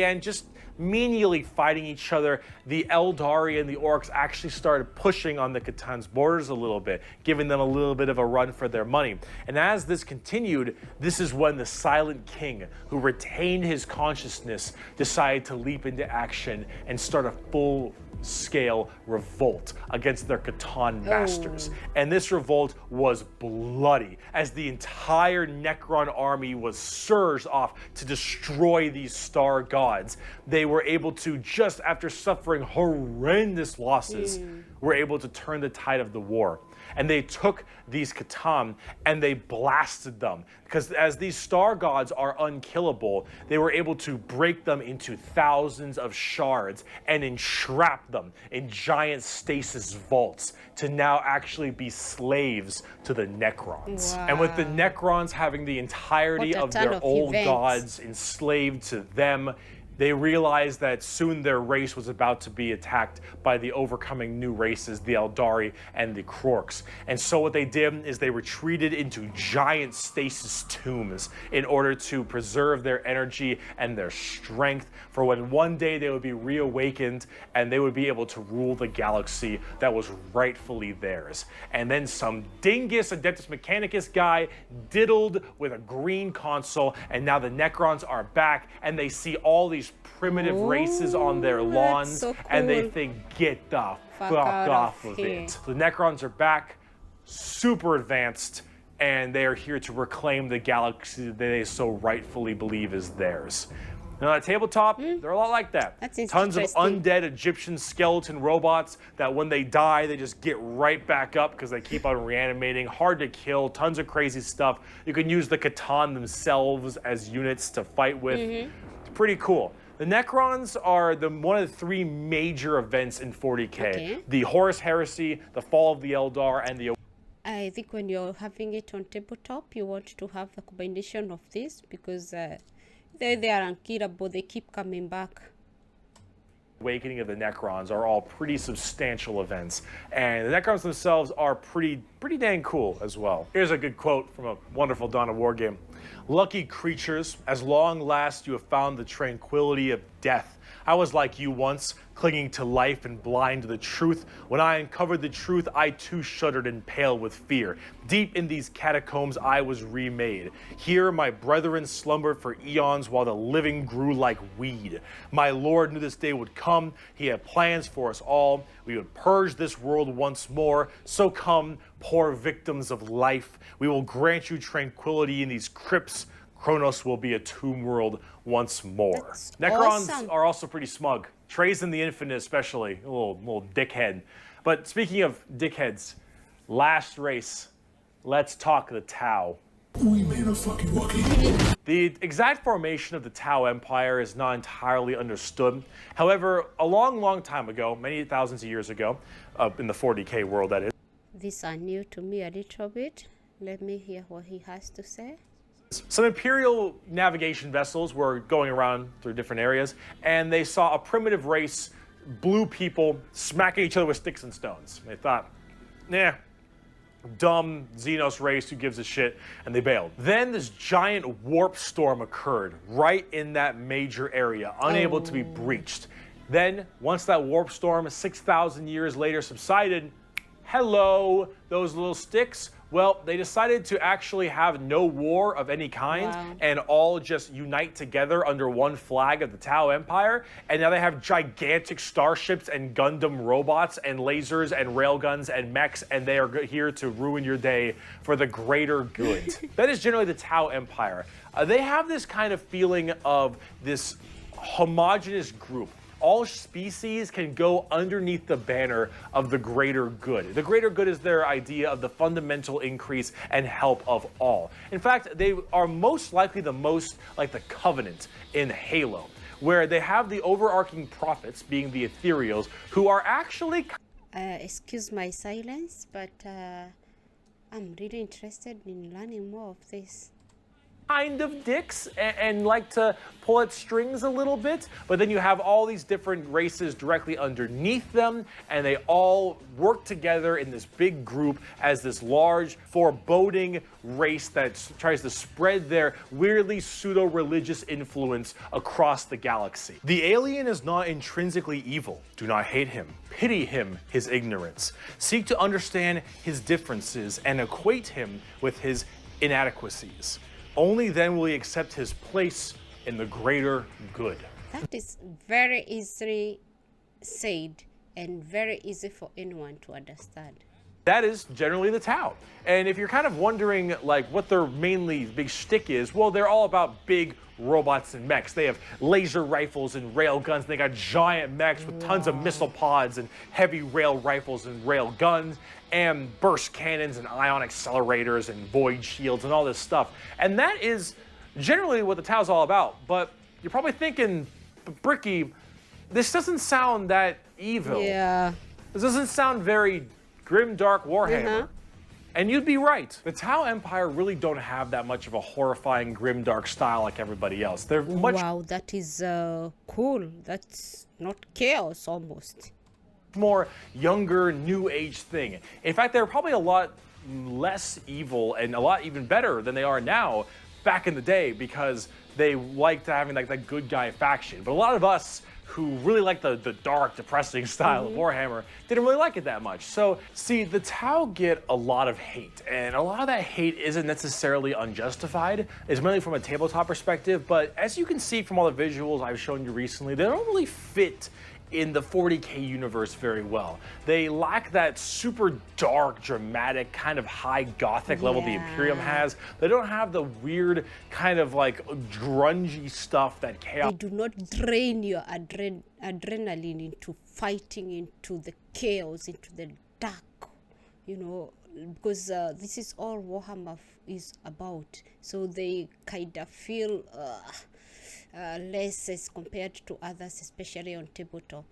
and just menially fighting each other, the Eldari and the Orcs actually started pushing on the Catan's borders a little bit, giving them a little bit of a run for their money. And as this continued, this is when the Silent King, who retained his consciousness, decided to leap into action and start a full-scale revolt against their Catan masters. And this revolt was bloody, as the entire Necron army was surged off to destroy these star gods. They were able to, just after suffering horrendous losses, were able to turn the tide of the war. And they took these Catan and they blasted them, because as these star gods are unkillable, they were able to break them into thousands of shards and entrap them in giant stasis vaults to now actually be slaves to the Necrons. Wow. And with the Necrons having the entirety of their old gods enslaved to them, they realized that soon their race was about to be attacked by the overcoming new races, the Eldari and the Krorks. And so what they did is they retreated into giant stasis tombs in order to preserve their energy and their strength for when one day they would be reawakened and they would be able to rule the galaxy that was rightfully theirs. And then some dingus Adeptus Mechanicus guy diddled with a green console, and now the Necrons are back and they see all these primitive races on their lawns, so cool. And they think, get the fuck off of it. The Necrons are back, super advanced, and they are here to reclaim the galaxy that they so rightfully believe is theirs. Now, at tabletop, they're a lot like that. That's Tons of interesting. undead Egyptian skeleton robots that when they die, they just get right back up because they keep on reanimating. Hard to kill, tons of crazy stuff. You can use the Catan themselves as units to fight with. It's pretty cool. The Necrons are one of the three major events in 40k. Okay. The Horus Heresy, the Fall of the Eldar, and the I think when you're having it on tabletop, you want to have a combination of this because they are unkillable. They keep coming back. Awakening of the Necrons are all pretty substantial events, and the Necrons themselves are pretty dang cool as well. Here's a good quote from a wonderful Dawn of War game. Lucky creatures, as long last you have found the tranquility of death. I was like you once, clinging to life and blind to the truth. When I uncovered the truth, I too shuddered and paled with fear. Deep in these catacombs, I was remade. Here, my brethren slumbered for eons while the living grew like weed. My Lord knew this day would come. He had plans for us all. We would purge this world once more. So come, poor victims of life. We will grant you tranquility in these crypts. Kronos will be a tomb world once more. That's Necrons awesome. are also pretty smug. Trazen the Infinite especially, a little dickhead. But speaking of dickheads, last race, let's talk the Tau. We made a fucking walkie. The exact formation of the Tau Empire is not entirely understood. However, a long time ago, many thousands of years ago, in the 40k world that is, These are new to me a little bit. Let me hear what he has to say. some Imperial navigation vessels were going around through different areas, and they saw a primitive race, blue people, smacking each other with sticks and stones. They thought, nah, dumb Xenos race, who gives a shit, and they bailed. Then this giant warp storm occurred right in that major area, unable to be breached. Then, once that warp storm 6,000 years later subsided, hello, those little sticks. Well, they decided to actually have no war of any kind and all just unite together under one flag of the Tau Empire. And now they have gigantic starships and Gundam robots and lasers and railguns and mechs, and they are here to ruin your day for the greater good. That is generally the Tau Empire. They have this kind of feeling of this homogenous group. All species can go underneath the banner of the greater good. The greater good is their idea of the fundamental increase and help of all. In fact, they are most likely the most like the Covenant in Halo, where they have the overarching prophets, being the ethereals, who are actually... Excuse my silence, but I'm really interested in learning more of this. Kind of dicks and like to pull at strings a little bit, but then you have all these different races directly underneath them, and they all work together in this big group as this large, foreboding race that tries to spread their weirdly pseudo-religious influence across the galaxy. The alien is not intrinsically evil. Do not hate him. Pity him, his ignorance. Seek to understand his differences and equate him with his inadequacies. Only then will he accept his place in the greater good. That is very easily said and very easy for anyone to understand. That is generally the Tau. And if you're kind of wondering like what their mainly big shtick is, well, they're all about big robots and mechs. They have laser rifles and rail guns. They got giant mechs with tons of missile pods and heavy rail rifles and rail guns and burst cannons and ion accelerators and void shields and all this stuff. And that is generally what the Tau's all about. But you're probably thinking, Bricky, this doesn't sound that evil. Yeah. This doesn't sound very grim, dark Warhammer. And you'd be right. The Tau Empire really don't have that much of a horrifying, grim, dark style like everybody else. They're much Wow, that is cool. That's not chaos almost. more younger, new age thing. In fact, they're probably a lot less evil and a lot even better than they are now back in the day, because they liked having like that good guy faction. But a lot of us who really like the dark, depressing style of Warhammer didn't really like it that much. So, see, the Tau get a lot of hate, and a lot of that hate isn't necessarily unjustified. It's mainly from a tabletop perspective, but as you can see from all the visuals I've shown you recently, they don't really fit in the 40k universe very well. They lack that super dark, dramatic, kind of high gothic level the Imperium has. They don't have the weird kind of like grungy stuff that Chaos... They do not drain your adrenaline into fighting, into the chaos, into the dark, you know, because this is all Warhammer is about. So they kind of feel less as compared to others, especially on tabletop.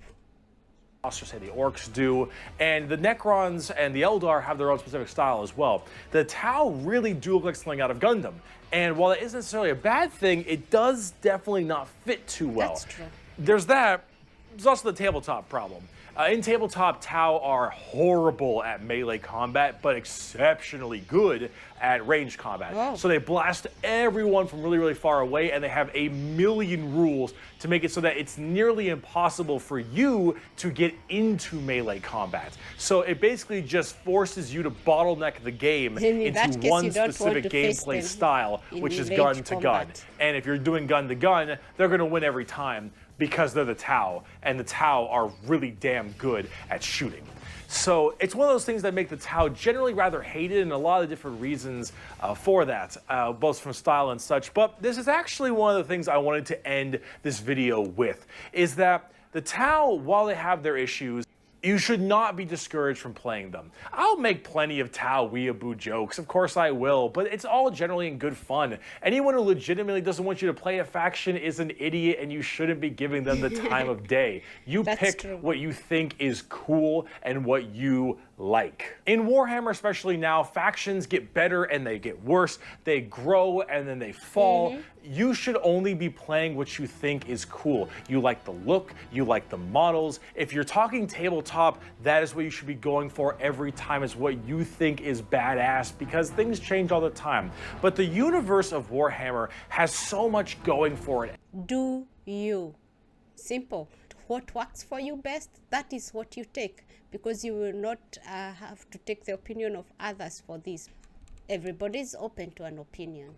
Monsters say the orcs do, and the Necrons and the Eldar have their own specific style as well. The Tau really do look like something out of Gundam, and while that isn't necessarily a bad thing, it does definitely not fit too well. That's true. There's that. There's also the tabletop problem. In tabletop, Tau are horrible at melee combat, but exceptionally good at range combat. Oh. So they blast everyone from really, really far away, and they have a million rules to make it so that it's nearly impossible for you to get into melee combat. So it basically just forces you to bottleneck the game In that into case, one you don't want specific to face gameplay them style, in which is range gun to gun. combat. And if you're doing gun to gun, they're going to win every time because they're the Tau, and the Tau are really damn good at shooting. So it's one of those things that make the Tau generally rather hated, and a lot of different reasons for that, both from style and such. But this is actually one of the things I wanted to end this video with, is that the Tau, while they have their issues, you should not be discouraged from playing them. I'll make plenty of Tau weeaboo jokes, of course I will, but it's all generally in good fun. Anyone who legitimately doesn't want you to play a faction is an idiot, and you shouldn't be giving them the time of day. You That's pick true. what you think is cool and what you like. In Warhammer, especially now, factions get better and they get worse. They grow and then they fall. You should only be playing what you think is cool. You like the look, you like the models. If you're talking tabletop, that is what you should be going for every time, is what you think is badass, because things change all the time. But the universe of Warhammer has so much going for it. Do you. Simple. What works for you best, that is what you take, because you will not have to take the opinion of others for this. Everybody is open to an opinion.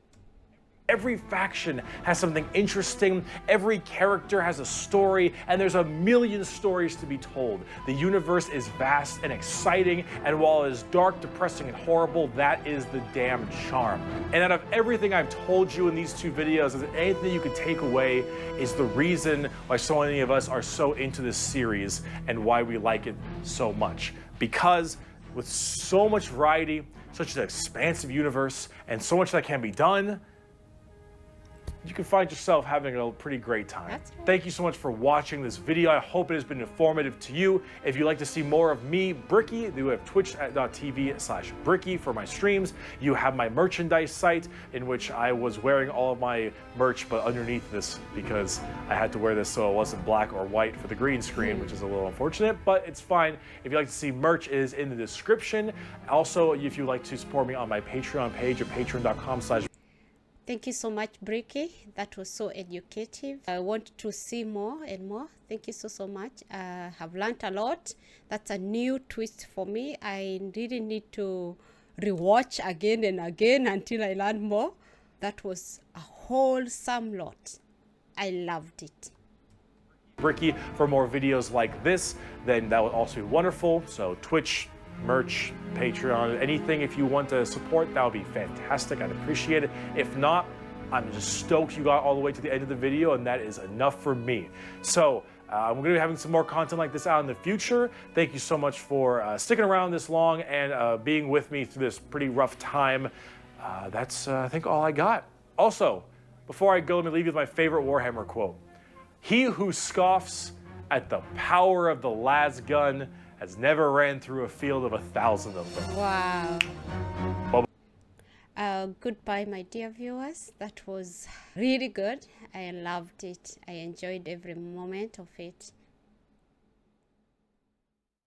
Every faction has something interesting, every character has a story, and there's a million stories to be told. The universe is vast and exciting, and while it is dark, depressing, and horrible, that is the damn charm. And out of everything I've told you in these two videos, if anything you could take away is the reason why so many of us are so into this series and why we like it so much. Because with so much variety, such an expansive universe, and so much that can be done, you can find yourself having a pretty great time. That's right. Thank you so much for watching this video. I hope it has been informative to you. If you'd like to see more of me, Bricky, you have twitch.tv/Bricky for my streams. You have my merchandise site, in which I was wearing all of my merch, but underneath this, because I had to wear this so it wasn't black or white for the green screen, which is a little unfortunate, but it's fine. If you'd like to see merch, it is in the description. Also, if you'd like to support me on my Patreon page at patreon.com/. Thank you so much, Bricky. That was so educative. I want to see more and more. Thank you so much. I have learned a lot. That's a new twist for me. I really need to rewatch again and again until I learn more. That was a wholesome lot. I loved it. Bricky for more videos like this, then that would also be wonderful. So Twitch, merch, Patreon, anything if you want to support, that would be fantastic. I'd appreciate it. If not, I'm just stoked you got all the way to the end of the video, and that is enough for me. So I'm going to be having some more content like this out in the future. Thank you so much for sticking around this long and being with me through this pretty rough time. That's, I think, all I got. Also, before I go, let me leave you with my favorite Warhammer quote. He who scoffs at the power of the las gun has never ran through a field of 1,000 of them. Wow. Bye. Goodbye, my dear viewers. That was really good. I loved it. I enjoyed every moment of it.